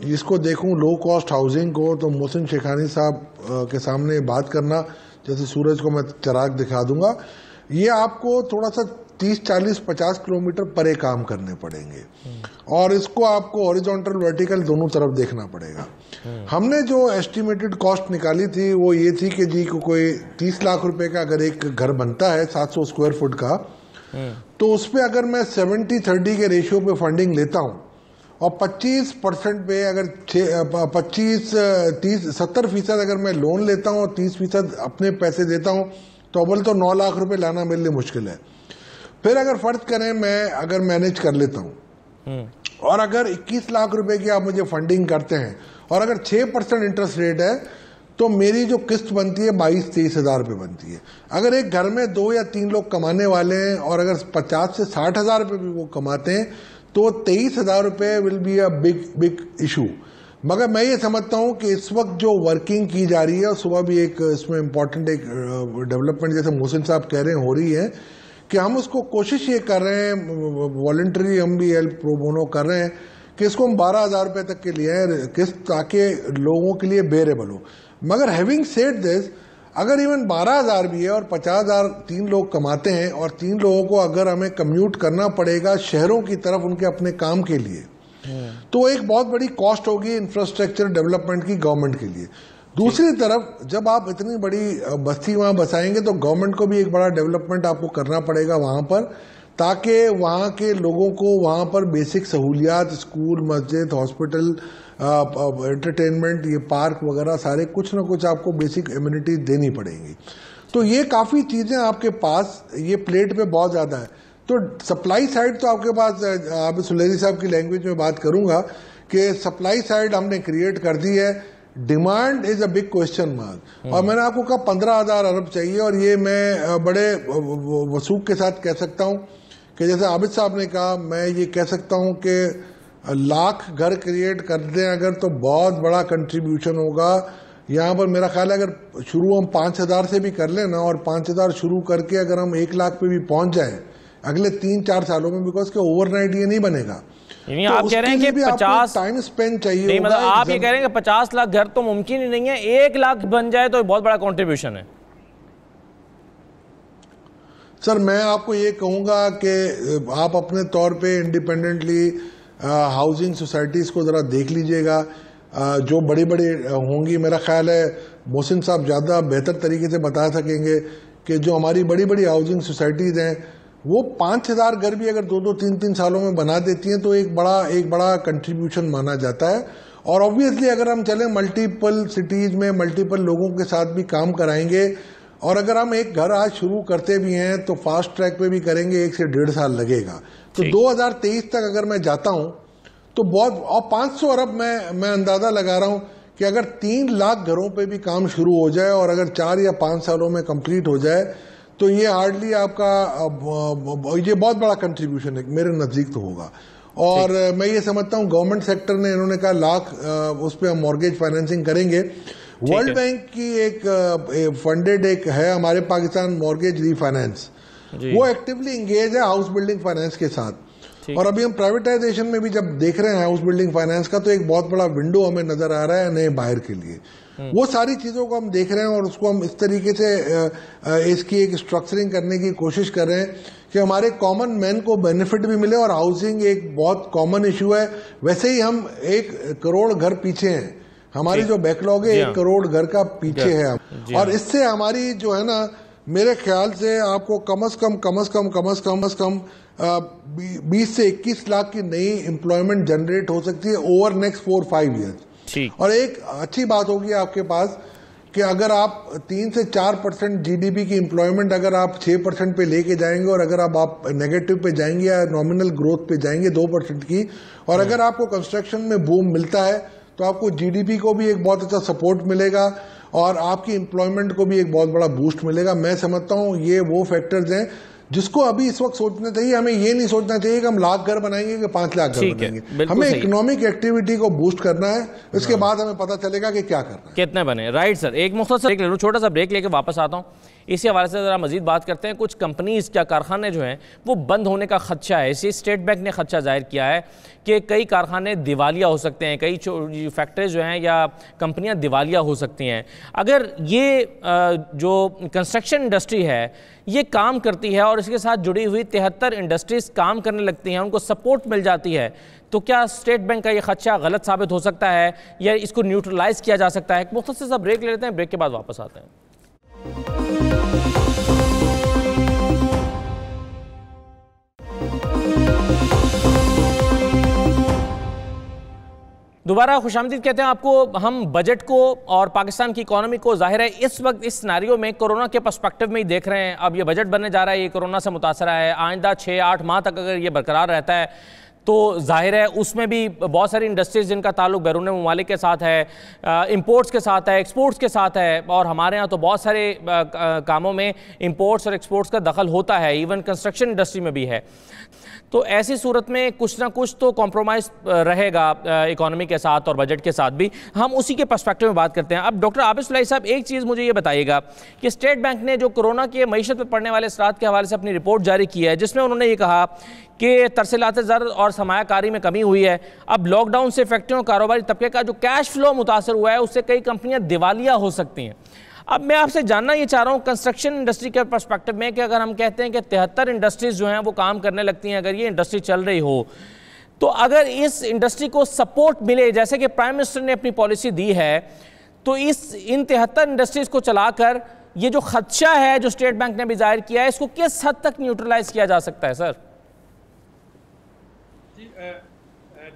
इसको देखूं लो कॉस्ट हाउसिंग को, तो मोहसिन शेखानी साहब के सामने बात करना, जैसे सूरज को मैं चिराग दिखा दूंगा, ये आपको थोड़ा सा 30, 40, 50 किलोमीटर परे काम करने पड़ेंगे, और इसको आपको हॉरिजॉन्टल वर्टिकल दोनों तरफ देखना पड़ेगा। हमने जो एस्टिमेटेड कॉस्ट निकाली थी वो ये थी कि जी को कोई 30 लाख रुपए का अगर एक घर बनता है 700 स्क्वायर फुट का, तो उस पर अगर मैं 70-30 के रेशियो पे फंडिंग लेता हूं, और 25% पे अगर 70% अगर मैं लोन लेता हूं और 30% अपने पैसे देता हूं, तो अव्वल तो 9 लाख रुपए लाना मेरे लिए मुश्किल है। फिर अगर फर्ज करें मैं अगर मैनेज कर लेता हूं, और अगर 21 लाख रुपए की आप मुझे फंडिंग करते हैं, और अगर 6% इंटरेस्ट रेट है, तो मेरी जो किस्त बनती है 22-23 हज़ार रुपये बनती है। अगर एक घर में 2 या 3 लोग कमाने वाले हैं, और अगर 50 से 60 हज़ार रुपये भी वो कमाते हैं, तो 23 हज़ार रुपये will be a big issue. मगर मैं ये समझता हूं कि इस वक्त जो वर्किंग की जा रही है, और सुबह भी एक इसमें इम्पॉर्टेंट एक डेवलपमेंट जैसे मोहसिन साहब कह रहे हैं हो रही है, कि हम उसको कोशिश ये कर रहे हैं, वॉलंटरी हम भी हेल्प प्रो बोनो कर रहे हैं कि इसको हम 12,000 रुपये तक के लिए किस्त, ताकि लोगों के लिए बेरेबल हो। मगर हैविंग सेड दिस, अगर इवन 12,000 भी है और 50,000 3 लोग कमाते हैं, और 3 लोगों को अगर हमें कम्यूट करना पड़ेगा शहरों की तरफ उनके अपने काम के लिए, तो एक बहुत बड़ी कॉस्ट होगी इंफ्रास्ट्रक्चर डेवलपमेंट की गवर्नमेंट के लिए। दूसरी तरफ जब आप इतनी बड़ी बस्ती वहां बसाएंगे, तो गवर्नमेंट को भी एक बड़ा डेवलपमेंट आपको करना पड़ेगा वहां पर, ताकि वहां के लोगों को वहां पर बेसिक सहूलियात, स्कूल, मस्जिद, हॉस्पिटल, एंटरटेनमेंट, ये पार्क वगैरह सारे कुछ ना कुछ आपको बेसिक एम्यूनिटी देनी पड़ेंगी। तो ये काफ़ी चीज़ें आपके पास ये प्लेट पे बहुत ज़्यादा है। तो सप्लाई साइड तो आपके पास, आप सुलेरी साहब की लैंग्वेज में बात करूंगा कि सप्लाई साइड हमने क्रिएट कर दी है, demand is a big question mark. और मैंने आपको कहा 15,000 अरब चाहिए, और ये मैं बड़े वसूख के साथ कह सकता हूं कि जैसे आबिद साहब ने कहा, मैं ये कह सकता हूं कि लाख घर क्रिएट कर दें अगर, तो बहुत बड़ा कंट्रीब्यूशन होगा यहाँ पर। मेरा ख्याल है अगर शुरू हम 5,000 से भी कर लें ना, और 5,000 शुरू करके अगर हम 1 लाख पे भी पहुंच जाएं अगले 3-4 सालों में, बिकॉज के ओवरनाइट ये नहीं बनेगा। यानी आप कह रहे हैं कि 50 टाइम स्पेंड चाहिए, नहीं, मतलब आप ये कह रहे हैं कि 50 लाख घर तो मुमकिन ही नहीं है, 1 लाख बन जाए तो बहुत बड़ा कंट्रीब्यूशन है। सर मैं आपको ये कहूंगा कि आप अपने तौर पे इंडिपेंडेंटली हाउसिंग सोसाइटीज को जरा देख लीजिएगा, जो बड़ी बड़ी होंगी। मेरा ख्याल है मोहसिन साहब ज़्यादा बेहतर तरीके से बता सकेंगे कि जो हमारी बड़ी बड़ी हाउसिंग सोसाइटीज़ हैं, वो 5,000 घर भी अगर 2-2, 3-3 सालों में बना देती हैं, तो एक बड़ा कंट्रीब्यूशन माना जाता है। और ऑब्वियसली अगर हम चलें मल्टीपल सिटीज़ में मल्टीपल लोगों के साथ भी काम कराएंगे, और अगर हम एक घर आज शुरू करते भी हैं तो फास्ट ट्रैक पे भी करेंगे 1 से 1.5 साल लगेगा। तो 2023 तक अगर मैं जाता हूं तो बहुत, और 500 अरब मैं अंदाजा लगा रहा हूं कि अगर 3 लाख घरों पे भी काम शुरू हो जाए और अगर 4 या 5 सालों में कंप्लीट हो जाए तो ये हार्डली आपका ये बहुत बड़ा कंट्रीब्यूशन है मेरे नज़दीक तो होगा। और मैं ये समझता हूँ गवर्नमेंट सेक्टर ने, इन्होंने कहा लाख उस पर हम मॉर्गेज फाइनेंसिंग करेंगे। वर्ल्ड बैंक की एक फंडेड एक है हमारे पाकिस्तान मॉर्गेज रीफाइनेंस, वो एक्टिवली इंगेज है हाउस बिल्डिंग फाइनेंस के साथ। और अभी हम प्राइवेटाइजेशन में भी जब देख रहे हैं हाउस बिल्डिंग फाइनेंस का, तो एक बहुत बड़ा विंडो हमें नजर आ रहा है नए बाहर के लिए। वो सारी चीजों को हम देख रहे हैं और उसको हम इस तरीके से इसकी एक स्ट्रक्चरिंग करने की कोशिश कर रहे हैं कि हमारे कॉमन मैन को बेनिफिट भी मिले। और हाउसिंग एक बहुत कॉमन इशू है। वैसे ही हम 1 करोड़ घर पीछे हैं, हमारी जो बैकलॉग है 1 करोड़ घर का पीछे है हम। और इससे हमारी जो है ना, मेरे ख्याल से आपको कम से कम 20 से 21 लाख की नई एम्प्लॉयमेंट जनरेट हो सकती है ओवर नेक्स्ट 4-5 ईयर्स। और एक अच्छी बात होगी आपके पास कि अगर आप 3 से 4% जीडीपी की एम्प्लॉयमेंट अगर आप 6% पे लेके जाएंगे और अगर आप नेगेटिव पे जाएंगे या नॉमिनल ग्रोथ पे जाएंगे 2% की, और अगर आपको कंस्ट्रक्शन में बूम मिलता है तो आपको जीडीपी को भी एक बहुत अच्छा सपोर्ट मिलेगा और आपकी एम्प्लॉयमेंट को भी एक बहुत बड़ा बूस्ट मिलेगा। मैं समझता हूँ ये वो फैक्टर्स हैं जिसको अभी इस वक्त सोचना चाहिए। हमें ये नहीं सोचना चाहिए कि हम लाख घर बनाएंगे कि 5 लाख घर बनाएंगे। हमें इकोनॉमिक एक्टिविटी को बूस्ट करना है, इसके बाद हमें पता चलेगा कि क्या करना है, कितने बने। राइट सर, एक मुख्तसर ब्रेक ले लूँ, छोटा सा ब्रेक लेके वापस आता हूँ। इसी हवाले से ज़रा मजीद बात करते हैं। कुछ कंपनीज क्या कारखाने जो हैं वो बंद होने का खदशा है। इसी स्टेट बैंक ने खदशा जाहिर किया है कि कई कारखाने दिवालिया हो सकते हैं, कई फैक्ट्रीज जो हैं या कंपनियां दिवालिया हो सकती हैं। अगर ये जो कंस्ट्रक्शन इंडस्ट्री है ये काम करती है और इसके साथ जुड़ी हुई 73 इंडस्ट्रीज काम करने लगती हैं, उनको सपोर्ट मिल जाती है, तो क्या स्टेट बैंक का ये खदशा गलत साबित हो सकता है या इसको न्यूट्रलाइज किया जा सकता है? एक मुख्तसर सा ब्रेक ले लेते हैं, ब्रेक के बाद वापस आते हैं। दोबारा खुशामदीद कहते हैं आपको। हम बजट को और पाकिस्तान की इकोनॉमी को जाहिर है इस वक्त इस सिनेरियो में कोरोना के पर्सपेक्टिव में ही देख रहे हैं। अब ये बजट बनने जा रहा है, ये कोरोना से मुतासर है। आइंदा 6-8 माह तक अगर ये बरकरार रहता है तो जाहिर है उसमें भी बहुत सारी इंडस्ट्रीज़ जिनका ताल्लुक बैरून ममालिक के साथ है, इंपोर्ट्स के साथ है, एक्सपोर्ट्स के साथ है, और हमारे यहाँ तो बहुत सारे कामों में इंपोर्ट्स और एक्सपोर्ट्स का दखल होता है, इवन कंस्ट्रक्शन इंडस्ट्री में भी है। तो ऐसी सूरत में कुछ ना कुछ तो कॉम्प्रोमाइज़ रहेगा इकोनॉमी के साथ और बजट के साथ भी। हम उसी के पर्सपेक्टिव में बात करते हैं। अब डॉक्टर आबिद सुलैही साहब, एक चीज़ मुझे ये बताइएगा कि स्टेट बैंक ने जो कोरोना के मईशत पर पड़ने वाले असरात के हवाले से अपनी रिपोर्ट जारी की है, जिसमें उन्होंने ये कहा कि तरसीलात ज़र और सरमायाकारी में कमी हुई है। अब लॉकडाउन से फैक्ट्रियों कारोबारी तबके का जो कैश फ्लो मुतासर हुआ है उससे कई कंपनियां दिवालिया हो सकती हैं। अब मैं आपसे जानना ये चाह रहा हूँ कंस्ट्रक्शन इंडस्ट्री के पर्सपेक्टिव में कि अगर हम कहते हैं कि 73 इंडस्ट्रीज जो हैं वो काम करने लगती हैं, अगर ये इंडस्ट्री चल रही हो, तो अगर इस इंडस्ट्री को सपोर्ट मिले जैसे कि प्राइम मिनिस्टर ने अपनी पॉलिसी दी है, तो इन 73 इंडस्ट्रीज को चलाकर ये जो खदशा है जो स्टेट बैंक ने भी जाहिर किया है, इसको किस हद तक न्यूट्रलाइज किया जा सकता है? सर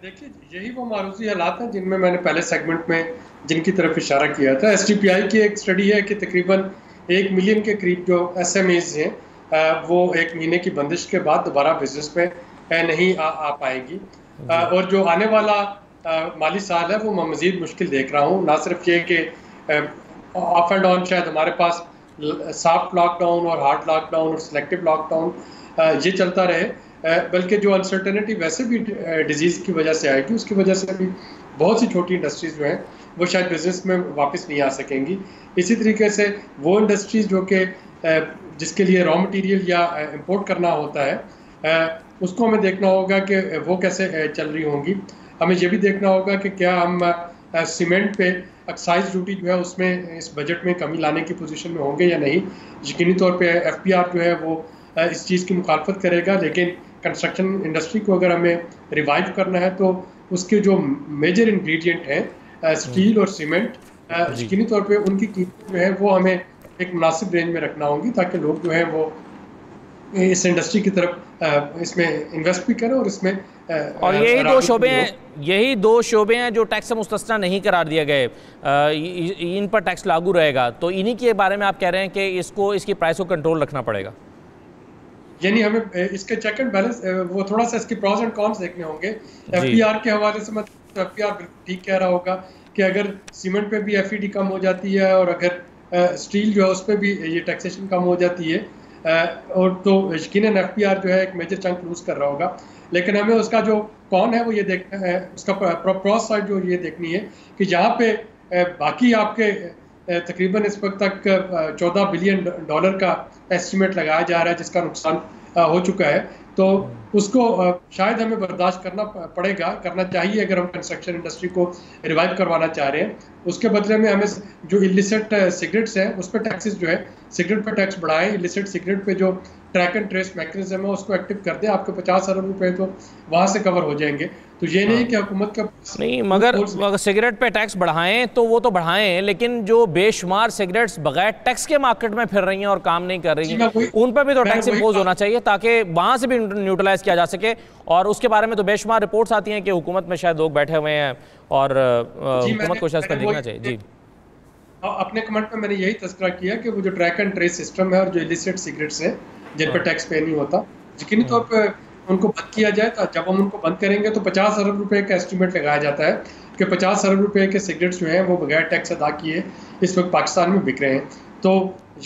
देखिए, यही वो मारूजी हालात हैं जिनमें मैंने पहले सेगमेंट में जिनकी तरफ इशारा किया था। STPI की एक स्टडी है कि तकरीबन 1 मिलियन के करीब जो SMEs हैं वो 1 महीने की बंदिश के बाद दोबारा बिजनेस में नहीं आ पाएगी। और जो आने वाला माली साल है वो मैं मज़ीद मुश्किल देख रहा हूँ। ना सिर्फ ये कि ऑफ एंड ऑन शायद हमारे पास सॉफ्ट लॉकडाउन और हार्ड लॉकडाउन और सिलेक्टिव लॉकडाउन ये चलता रहे, बल्कि जो अनसर्टेनिटी वैसे भी डिजीज़ की वजह से आएगी, उसकी वजह से भी बहुत सी छोटी इंडस्ट्रीज़ जो हैं वो शायद बिजनेस में वापस नहीं आ सकेंगी। इसी तरीके से वो इंडस्ट्रीज़ जो कि जिसके लिए रॉ मटेरियल या इंपोर्ट करना होता है उसको हमें देखना होगा कि वो कैसे चल रही होंगी। हमें ये भी देखना होगा कि क्या हम सीमेंट पे एक्साइज ड्यूटी जो है उसमें इस बजट में कमी लाने की पोजीशन में होंगे या नहीं। यकीनी तौर पे FPR जो है वो इस चीज़ की मुखालफत करेगा, लेकिन कंस्ट्रक्शन इंडस्ट्री को अगर हमें रिवाइव करना है तो उसके जो मेजर इंग्रेडिएंट हैं स्टील और सीमेंट, यकीनी तौर पे उनकी कीमत जो है वो हमें एक मुनासिब रेंज में रखना होगी ताकि लोग जो है वो इस इंडस्ट्री की तरफ इसमें इन्वेस्ट भी करें और इसमें और यही दो शोबे हैं जो टैक्स से मुस्तस्ना नहीं करार दिए गए, इन पर टैक्स लागू रहेगा, तो इन्हीं के बारे में आप कह रहे हैं कि इसकी प्राइस को कंट्रोल रखना पड़ेगा। यानी हमें इसके चेक एंड बैलेंस वो थोड़ा सा इसके प्रॉस एंड कॉन्स देखने होंगे। एफपीआर के हवाले से मतलब एफपीआर बिल्कुल ठीक कह रहा होगा कि अगर सीमेंट पे भी एफईडी कम हो जाती है और अगर स्टील जो है उस पर भी ये टैक्सेशन कम हो जाती है और तो यकीनन एफपीआर जो है एक मेजर चंक लूज कर रहा होगा। लेकिन हमें उसका जो कौन है वो ये देखना है, उसका प्रॉस साइड जो ये देखनी है कि जहाँ पे बाकी आपके तकरीबन इस वक्त तक $14 बिलियन का एस्टिमेट लगाया जा रहा है जिसका नुकसान हो चुका है, तो उसको शायद हमें बर्दाश्त करना चाहिए अगर हम कंस्ट्रक्शन इंडस्ट्री को रिवाइव करवाना चाह रहे हैं। उसके बदले में हमें जो इलिसिट सिगरेट्स हैं उस पर टैक्सेस जो है सिगरेट पर टैक्स बढ़ाएं, इलिसिट सिगरेट पे जो ट्रैक एंड ट्रेस मैकेनिज्म है उसको एक्टिव कर दें, आपके 50 अरब रुपए तो वहां से कवर हो जाएंगे। तो ये नहीं कि हुकूमत का नहीं, मगर सिगरेट पे टैक्स बढ़ाएं तो वो तो बढ़ाएं, लेकिन जो बेशुमार सिगरेट्स बगैर टैक्स के मार्केट में फिर रही हैं और काम नहीं कर रही हैं उन पर भी तो टैक्स इम्पोज होना चाहिए ताकि वहां से भी न्यूट्रलाइज किया जा सके। और उसके बारे में तो बेशुमार रिपोर्ट्स आती हैं कि हुकूमत में शायद लोग बैठे हुए हैं और हुकूमत को शायद देखना चाहिए। जी, अपने कमेंट में मैंने यही तस्करा किया कि वो जो ट्रैक एंड ट्रेस सिस्टम है और जो इलिसिट सिगरेट्स है जिन पर टैक्स पे नहीं होता, यकीनी तौर पर उनको बंद किया जाए। तो जब हम उनको बंद करेंगे तो 50 अरब रुपए का एस्टिमेट लगाया जाता है कि 50 अरब रुपए के सिगरेट्स जो हैं वो बगैर टैक्स अदा किए इस वक्त पाकिस्तान में बिक रहे हैं। तो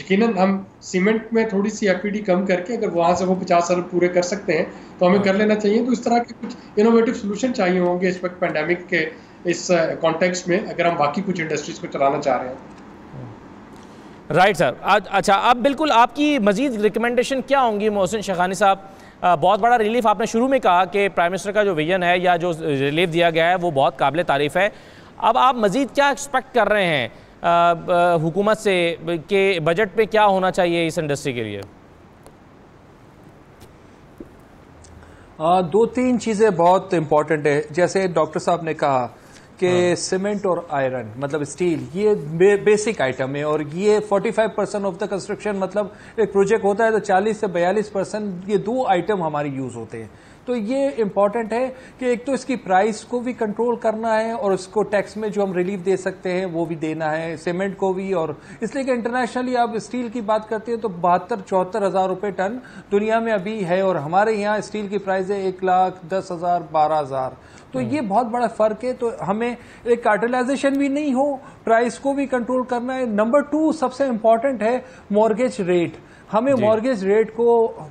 यकीनन हम सीमेंट में थोड़ी सी एफईडी कम करके अगर वहाँ से वो 50 अरब पूरे कर सकते हैं तो हमें कर लेना चाहिए। तो इस तरह के कुछ इनोवेटिव सोल्यूशन चाहिए होंगे इस वक्त पैंडेमिक के इस कॉन्टेक्स्ट में अगर हम बाकी कुछ इंडस्ट्रीज को चलाना चाह रहे हैं। Right sir. अच्छा, अब बिल्कुल आपकी मजीद रिकमेंडेशन क्या होंगी मोहसिन शेखानी साहब? बहुत बड़ा रिलीफ आपने शुरू में कहा कि प्राइम मिनिस्टर का जो विजन है या जो रिलीफ दिया गया है वो बहुत काबिल तारीफ़ है। अब आप मजीद क्या एक्सपेक्ट कर रहे हैं हुकूमत से कि बजट पे क्या होना चाहिए इस इंडस्ट्री के लिए? दो तीन चीज़ें बहुत इम्पॉर्टेंट है। जैसे डॉक्टर साहब ने कहा कि सीमेंट और आयरन मतलब स्टील ये बेसिक आइटम है और ये 45% ऑफ द कंस्ट्रक्शन मतलब एक प्रोजेक्ट होता है तो 40 से 42% ये दो आइटम हमारी यूज होते हैं। तो ये इम्पॉर्टेंट है कि एक तो इसकी प्राइस को भी कंट्रोल करना है और उसको टैक्स में जो हम रिलीफ दे सकते हैं वो भी देना है, सीमेंट को भी। और इसलिए कि इंटरनेशनली आप स्टील की बात करते हैं तो 72-74 हज़ार रुपये टन दुनिया में अभी है और हमारे यहाँ स्टील की प्राइस है 1,10,000 12,000। तो ये बहुत बड़ा फर्क है। तो हमें एक कार्टेलाइजेशन भी नहीं हो, प्राइस को भी कंट्रोल करना है। नंबर 2 सबसे इंपॉर्टेंट है मॉर्गेज रेट। हमें मॉर्गेज रेट को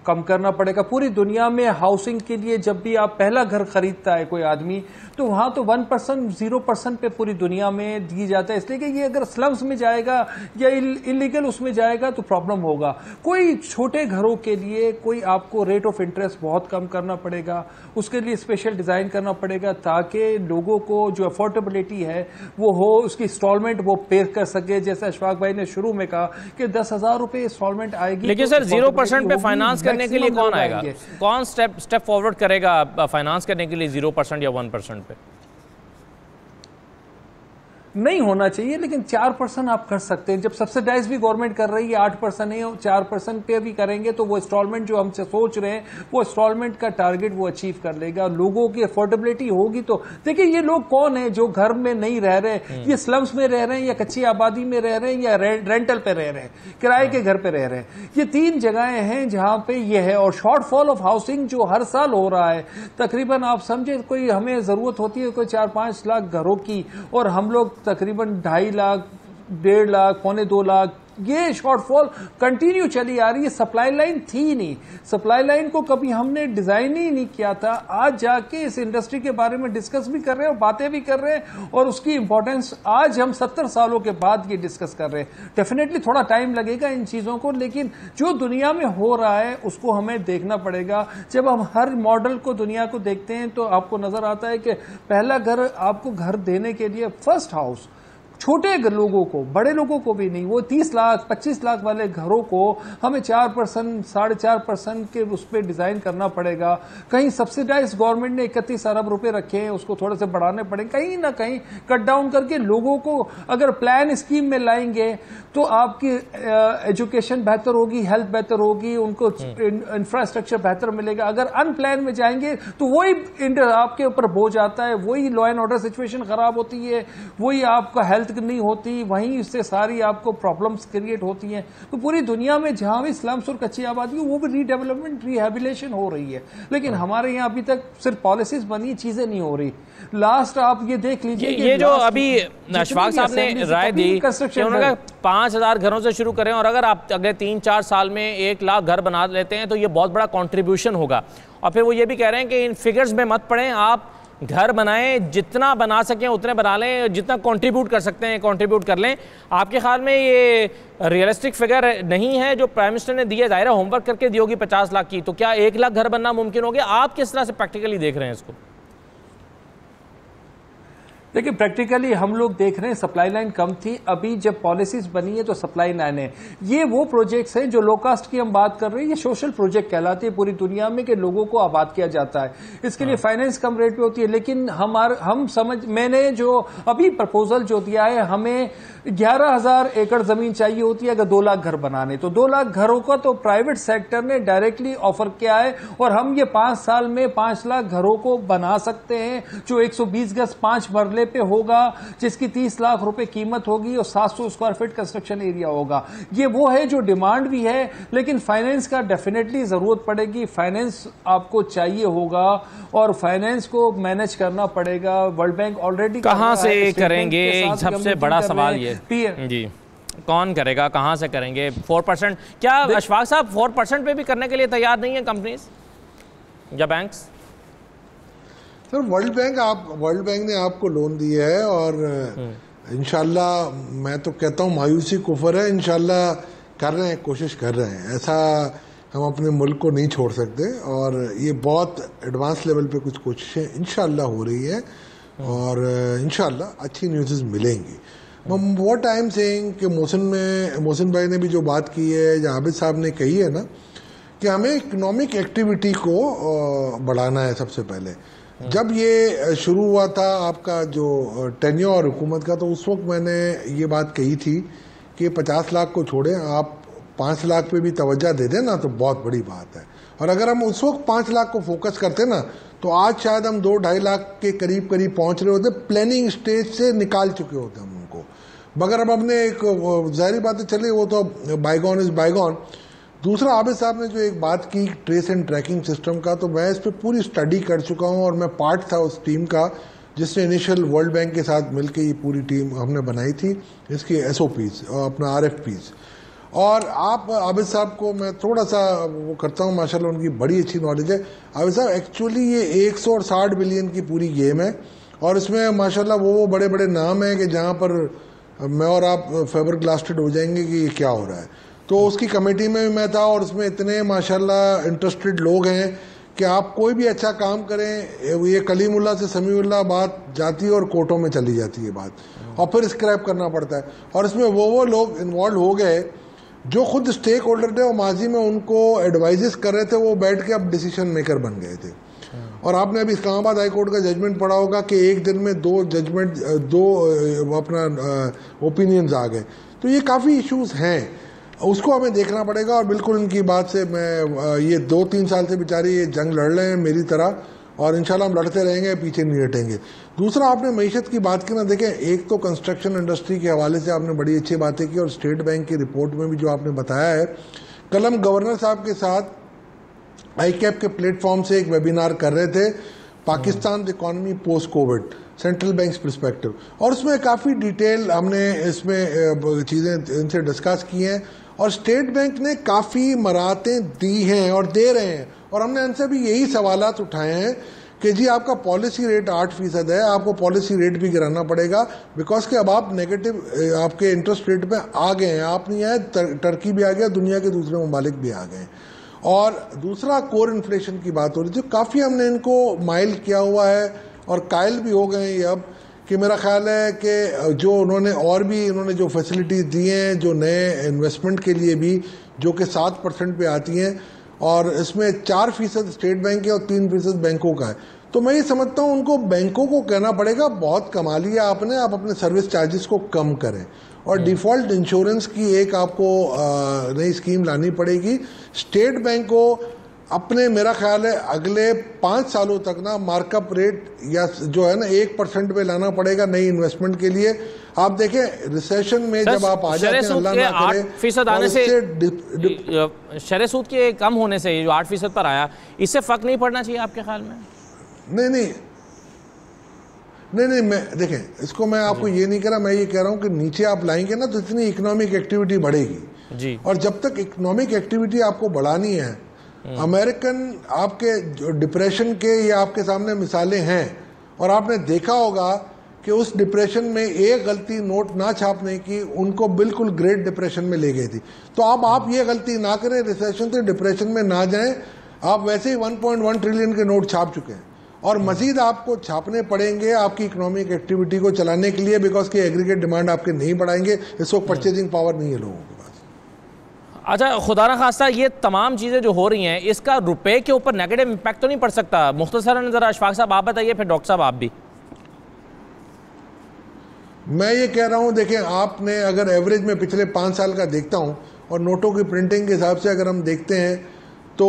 कम करना पड़ेगा। पूरी दुनिया में हाउसिंग के लिए जब भी आप पहला घर खरीदता है कोई आदमी तो वहां तो 1% 0% पे पूरी दुनिया में दी जाता है, इसलिए कि ये अगर स्लम्स में जाएगा या इलीगल उसमें जाएगा तो प्रॉब्लम होगा। कोई छोटे घरों के लिए कोई आपको रेट ऑफ इंटरेस्ट बहुत कम करना पड़ेगा, उसके लिए स्पेशल डिजाइन करना पड़ेगा ताकि लोगों को जो अफोर्डेबिलिटी है वो हो, उसकी इंस्टॉलमेंट वो पे कर सके। जैसे अशफाक भाई ने शुरू में कहा कि 10,000 रुपए इंस्टॉलमेंट आएगी। लेकिन सर 0% पे फाइनेंस करने के लिए कौन आएगा? कौन स्टेप फॉरवर्ड करेगा फाइनेंस करने के लिए 0% या 1% पे? नहीं होना चाहिए, लेकिन 4% आप कर सकते हैं। जब सब्सिडाइज भी गवर्नमेंट कर रही है 8% है, 4% पे भी करेंगे तो वो इंस्टॉलमेंट जो हम सोच रहे हैं वो इंस्टॉलमेंट का टारगेट वो अचीव कर लेगा। लोगों की अफोर्डेबिलिटी होगी। तो देखिए ये लोग कौन है जो घर में नहीं रह रहे, ये स्लम्स में रह रहे हैं या कच्ची आबादी में रह रहे हैं या रेंटल पे रह रहे हैं, किराए के घर पे रह रहे हैं। ये 3 जगहें हैं जहां पे ये है। और शॉर्टफॉल ऑफ हाउसिंग जो हर साल हो रहा है, तकरीबन आप समझे कोई हमें जरूरत होती है कोई 4-5 लाख घरों की और हम लोग तकरीबन 2.5 लाख 1.5 लाख 2.25 लाख, ये शॉर्टफॉल कंटिन्यू चली आ रही है। सप्लाई लाइन थी नहीं, सप्लाई लाइन को कभी हमने डिजाइन ही नहीं किया था। आज जाके इस इंडस्ट्री के बारे में डिस्कस भी कर रहे हैं और बातें भी कर रहे हैं और उसकी इंपॉर्टेंस आज हम 70 सालों के बाद ये डिस्कस कर रहे हैं। डेफिनेटली थोड़ा टाइम लगेगा इन चीजों को, लेकिन जो दुनिया में हो रहा है उसको हमें देखना पड़ेगा। जब हम हर मॉडल को दुनिया को देखते हैं तो आपको नजर आता है कि पहला घर आपको घर देने के लिए फर्स्ट हाउस छोटे लोगों को, बड़े लोगों को भी नहीं, वो 30 लाख 25 लाख वाले घरों को हमें 4% 4.5% के उस पर डिजाइन करना पड़ेगा। कहीं सब्सिडाइज गवर्नमेंट ने 31 अरब रुपए रखे हैं, उसको थोड़े से बढ़ाने पड़ेंगे, कहीं ना कहीं कट डाउन करके लोगों को अगर प्लान स्कीम में लाएंगे तो आपकी एजुकेशन बेहतर होगी, हेल्थ बेहतर होगी, उनको इंफ्रास्ट्रक्चर बेहतर मिलेगा। अगर अनप्लान में जाएंगे तो वही आपके ऊपर बोझ आता है, वही लॉ एंड ऑर्डर सिचुएशन खराब होती है, वही आपका हेल्थ नहीं होती, वहीं से सारी आपको प्रॉब्लम्स क्रिएट होती हैं। तो पूरी दुनिया में जहां भी स्लम्स और कच्ची आबादी है वो भी रीडेवलपमेंट रिहेबिलिटेशन हो रही है, लेकिन हमारे यहाँ अभी तक सिर्फ पॉलिसीज बनी, चीजें नहीं हो रही। लास्ट आप ये देख लीजिए, ये जो अभी अशफाक साहब ने राय दी कि उन्होंने 5,000 घरों से शुरू करें और अगर आप अगले 3-4 साल में 1 लाख घर बना लेते हैं तो ये बहुत बड़ा कंट्रीब्यूशन होगा। और फिर वो ये भी कह रहे हैं कि इन फिगर्स में मत पड़ें, आप घर बनाएं, जितना बना सकें उतने बना लें, जितना कंट्रीब्यूट कर सकते हैं कंट्रीब्यूट कर लें। आपके ख्याल में ये रियलिस्टिक फिगर नहीं है जो प्राइम मिनिस्टर ने दी है? ज़ाहिर है होमवर्क करके दी होगी 50 लाख की, तो क्या 1 लाख घर बनना मुमकिन हो गया? आप किस तरह से प्रैक्टिकली देख रहे हैं इसको? देखिए, प्रैक्टिकली हम लोग देख रहे हैं सप्लाई लाइन कम थी, अभी जब पॉलिसीज बनी है तो सप्लाई लाइन है। ये वो प्रोजेक्ट्स हैं जो लो कास्ट की हम बात कर रहे हैं, ये सोशल प्रोजेक्ट कहलाते हैं पूरी दुनिया में कि लोगों को आबाद किया जाता है। इसके लिए फाइनेंस कम रेट पे होती है, लेकिन मैंने जो अभी प्रपोजल जो दिया है, हमें 11,000 एकड़ जमीन चाहिए होती है अगर 2 लाख घर बनाने, तो 2 लाख घरों का तो प्राइवेट सेक्टर ने डायरेक्टली ऑफर किया है और हम ये 5 साल में 5 लाख घरों को बना सकते हैं, जो 120 गज 5 मरले पे होगा, जिसकी 30 लाख रुपए कीमत होगी और 700 स्क्वायर फीट कंस्ट्रक्शन एरिया होगा। ये वो है जो डिमांड भी है, लेकिन फाइनेंस का डेफिनेटली जरूरत पड़ेगी, फाइनेंस आपको चाहिए होगा और फाइनेंस को मैनेज करना पड़ेगा। वर्ल्ड बैंक ऑलरेडी कहां से करेंगे, सबसे बड़ा सवाल ये जी, कौन करेगा, कहां से करेंगे? 4% क्या अशफाक साहब 4% पे भी करने के लिए तैयार नहीं है कंपनीज या बैंक्स? सर, वर्ल्ड बैंक ने आपको लोन दिया है और इंशाल्लाह, मैं तो कहता हूँ मायूसी कुफर है, इंशाल्लाह कर रहे हैं, कोशिश कर रहे हैं। ऐसा हम अपने मुल्क को नहीं छोड़ सकते और ये बहुत एडवांस लेवल पे कुछ कोशिशें इंशाल्लाह हो रही है और इंशाल्लाह अच्छी न्यूज़ मिलेंगी। व्हाट आई एम सेइंग कि मोहसिन भाई ने भी जो बात की है या आबिद साहब ने कही है ना कि हमें इकोनॉमिक एक्टिविटी को बढ़ाना है। सबसे पहले जब ये शुरू हुआ था आपका जो टेन्योर हुकूमत का, तो उस वक्त मैंने ये बात कही थी कि 50 लाख को छोड़ें, आप 5 लाख पे भी तवज्जो दे दें ना तो बहुत बड़ी बात है। और अगर हम उस वक्त 5 लाख को फोकस करते ना तो आज शायद हम 2-2.5 लाख के करीब पहुंच रहे होते, प्लानिंग स्टेज से निकाल चुके होते हम उनको। मगर अब हमने एक ज़ाहिर बातें चली, वो तो बायगॉन इज बायगॉन। दूसरा, आबिद साहब ने जो एक बात की ट्रेस एंड ट्रैकिंग सिस्टम का, तो मैं इस पर पूरी स्टडी कर चुका हूँ और मैं पार्ट था उस टीम का जिसने इनिशियल वर्ल्ड बैंक के साथ मिलकर ये पूरी टीम हमने बनाई थी, इसकी SOPs और अपना RFPs। और आप आबिद साहब को मैं थोड़ा सा वो करता हूँ, माशाल्लाह उनकी बड़ी अच्छी नॉलेज है। आबिद साहब, एक्चुअली ये 160 बिलियन की पूरी गेम है और इसमें माशाल्लाह वो बड़े बड़े नाम हैं कि जहाँ पर मैं और आप फेबर ग्लास्टेड हो जाएंगे कि ये क्या हो रहा है। तो उसकी कमेटी में भी मैं था और उसमें इतने माशाल्लाह इंटरेस्टेड लोग हैं कि आप कोई भी अच्छा काम करें, ये कलीमुल्लाह से समीउल्लाह बात जाती है और कोर्टों में चली जाती है बात और फिर स्क्रैप करना पड़ता है। और इसमें वो लोग इन्वॉल्व हो गए जो खुद स्टेक होल्डर थे और माजी में उनको एडवाइजेस कर रहे थे, वो बैठ के अब डिसीजन मेकर बन गए थे। और आपने अभी इस्लामाबाद हाई कोर्ट का जजमेंट पढ़ा होगा कि एक दिन में 2 जजमेंट, 2 अपना ओपिनियंस आ गए। तो ये काफ़ी इश्यूज हैं, उसको हमें देखना पड़ेगा। और बिल्कुल इनकी बात से मैं ये 2-3 साल से बेचारे ये जंग लड़ रहे हैं मेरी तरह, और इंशाल्लाह हम लड़ते रहेंगे, पीछे नहीं हटेंगे। दूसरा, आपने मईशत की बात की ना, देखें, एक तो कंस्ट्रक्शन इंडस्ट्री के हवाले से आपने बड़ी अच्छी बातें की और स्टेट बैंक की रिपोर्ट में भी जो आपने बताया है, कल हम गवर्नर साहब के साथ ICAP के प्लेटफॉर्म से एक वेबिनार कर रहे थे, Pakistan economy post Covid, central bank perspective, और उसमें काफ़ी डिटेल हमने इसमें चीज़ें इनसे डिस्कस की हैं और स्टेट बैंक ने काफ़ी मराहतें दी हैं और दे रहे हैं। और हमने इनसे भी यही सवालात उठाए हैं कि जी आपका पॉलिसी रेट 8% है, आपको पॉलिसी रेट भी गिराना पड़ेगा, बिकॉज कि अब आप नेगेटिव आपके इंटरेस्ट रेट पे आ गए हैं, आप नहीं आए, टर्की भी आ गया, दुनिया के दूसरे ममालिक भी आ गए। और दूसरा, कोर इन्फ्लेशन की बात हो रही थी, काफ़ी हमने इनको माइल किया हुआ है और कायल भी हो गए ये अब कि मेरा ख्याल है कि जो उन्होंने जो फैसिलिटीज़ दी हैं, जो नए इन्वेस्टमेंट के लिए भी, जो कि 7% पे आती हैं, और इसमें 4% स्टेट बैंक है और 3% बैंकों का है, तो मैं ये समझता हूँ उनको बैंकों को कहना पड़ेगा बहुत कमा लिया आपने, आप अपने सर्विस चार्जेस को कम करें और डिफ़ॉल्ट इंश्योरेंस की एक आपको नई स्कीम लानी पड़ेगी। स्टेट बैंक को अपने, मेरा ख्याल है अगले 5 सालों तक ना मार्कअप रेट या जो है ना 1% पे लाना पड़ेगा नई इन्वेस्टमेंट के लिए। आप देखें रिसेशन में जब आप आ जाते हैं, अल्लाह ना करे, 8% आने से, शरह सूद के कम होने से जो 8% पर आया, इससे फर्क नहीं पड़ना चाहिए आपके ख्याल में? नहीं, मैं देखें इसको, मैं आपको ये नहीं कह रहा, मैं ये कह रहा हूँ कि नीचे आप लाएंगे ना तो इतनी इकोनॉमिक एक्टिविटी बढ़ेगी जी। और जब तक इकोनॉमिक एक्टिविटी आपको बढ़ानी है, अमेरिकन आपके जो डिप्रेशन के या आपके सामने मिसालें हैं, और आपने देखा होगा कि उस डिप्रेशन में एक गलती नोट ना छापने की उनको बिल्कुल ग्रेट डिप्रेशन में ले गई थी। तो अब आप ये गलती ना करें, रिसेशन से डिप्रेशन में ना जाएं। आप वैसे ही 1.1 ट्रिलियन के नोट छाप चुके हैं और मजीद आपको छापने पड़ेंगे आपकी इकोनॉमिक एक्टिविटी को चलाने के लिए, बिकॉज की एग्रीगेट डिमांड आपके नहीं बढ़ाएंगे। इस वक्त परचेजिंग पावर नहीं है लोगों के पास। अच्छा, खुदा ना खास्ता ये तमाम चीज़ें जो हो रही हैं, इसका रुपए के ऊपर नेगेटिव इम्पैक्ट तो नहीं पड़ सकता? मुख्तसरन ज़रा अशफाक साहब आप बताइए, फिर डॉक्टर साहब आप भी। मैं ये कह रहा हूँ, देखें आपने अगर एवरेज में पिछले 5 साल का देखता हूँ और नोटों की प्रिंटिंग के हिसाब से अगर हम देखते हैं तो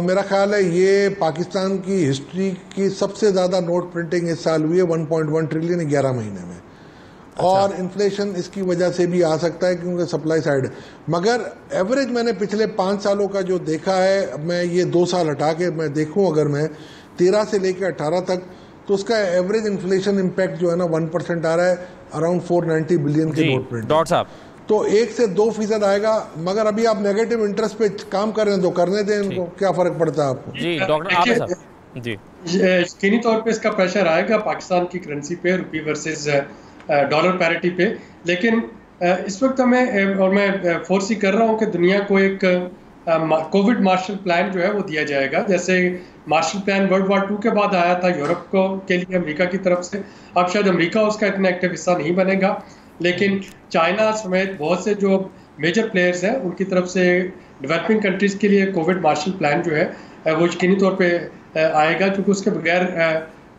मेरा ख्याल है ये पाकिस्तान की हिस्ट्री की सबसे ज़्यादा नोट प्रिंटिंग इस साल हुई है, 1.1 ट्रिलियन 11 महीने में। अच्छा। और इन्फ्लेशन इसकी वजह से भी आ सकता है क्योंकि सप्लाई साइड है, मगर एवरेज मैंने पिछले 5 सालों का जो देखा है, मैं ये 2 साल हटा के मैं देखूं, अगर मैं 13 से लेकर 18 तक, तो उसका एवरेज इन्फ्लेशन इम्पैक्ट जो है ना 1% आ रहा है, अराउंड 490 बिलियन के नोट प्रिंट। डॉक्टर साहब तो 1 से 2% आएगा, मगर अभी आप नेगेटिव इंटरेस्ट पे काम कर रहे हैं तो करने दें इनको, क्या फर्क पड़ता है आपको? जी डॉक्टर आप साहब जी। यकीनी तौर पे इसका प्रेशर आएगा पाकिस्तान की करेंसी पे, रुपी वर्सेस डॉलर पैरिटी पे, लेकिन इस वक्त हमें, और मैं फोर्स कर रहा हूँ कि दुनिया को एक कोविड मार्शल प्लान जो है वो दिया जाएगा। जैसे मार्शल प्लान वर्ल्ड वार 2 के बाद आया था यूरोप को के लिए अमेरिका की तरफ से, अब शायद अमेरिका उसका इतना एक्टिव हिस्सा नहीं बनेगा, लेकिन चाइना समेत बहुत से जो मेजर प्लेयर्स हैं उनकी तरफ से डेवलपिंग कंट्रीज़ के लिए कोविड मार्शल प्लान जो है वो यकीनी तौर पे आएगा, क्योंकि उसके बगैर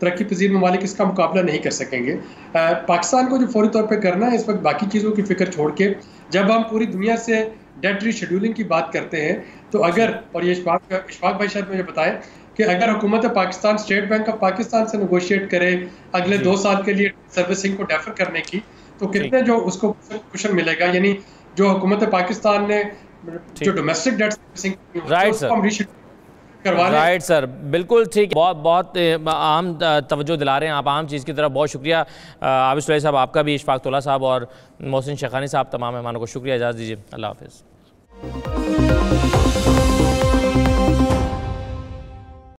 तरक्की पजीर ममालिक इसका मुकाबला नहीं कर सकेंगे। पाकिस्तान को जो फौरी तौर पे करना है इस वक्त, बाकी चीज़ों की फिक्र छोड़ के, जब हम पूरी दुनिया से डेट रीशेड्यूलिंग की बात करते हैं तो अगर, और ये इशफाक भाई शायद मुझे बताएं कि अगर हुकूमत Pakistan state bank of Pakistan से नेगोशिएट करे अगले 2 साल के लिए सर्विसिंग को डेफर करने की, तो कितने जो उसको कुशन मिलेगा, यानी जो हुकूमत पाकिस्तान ने जो domestic debt servicing, right sir, right sir, बिल्कुल ठीक, बहुत अहम तवज्जो दिला रहे हैं आप आम चीज़ की तरफ। बहुत शुक्रिया आबिद सुलैही साहब आपका भी, इशफाक तौला साहब और मोहसिन शेखानी साहब, तमाम मेहमानों को शुक्रिया। इजाज़त दीजिए, अल्लाह हाफ़िज़।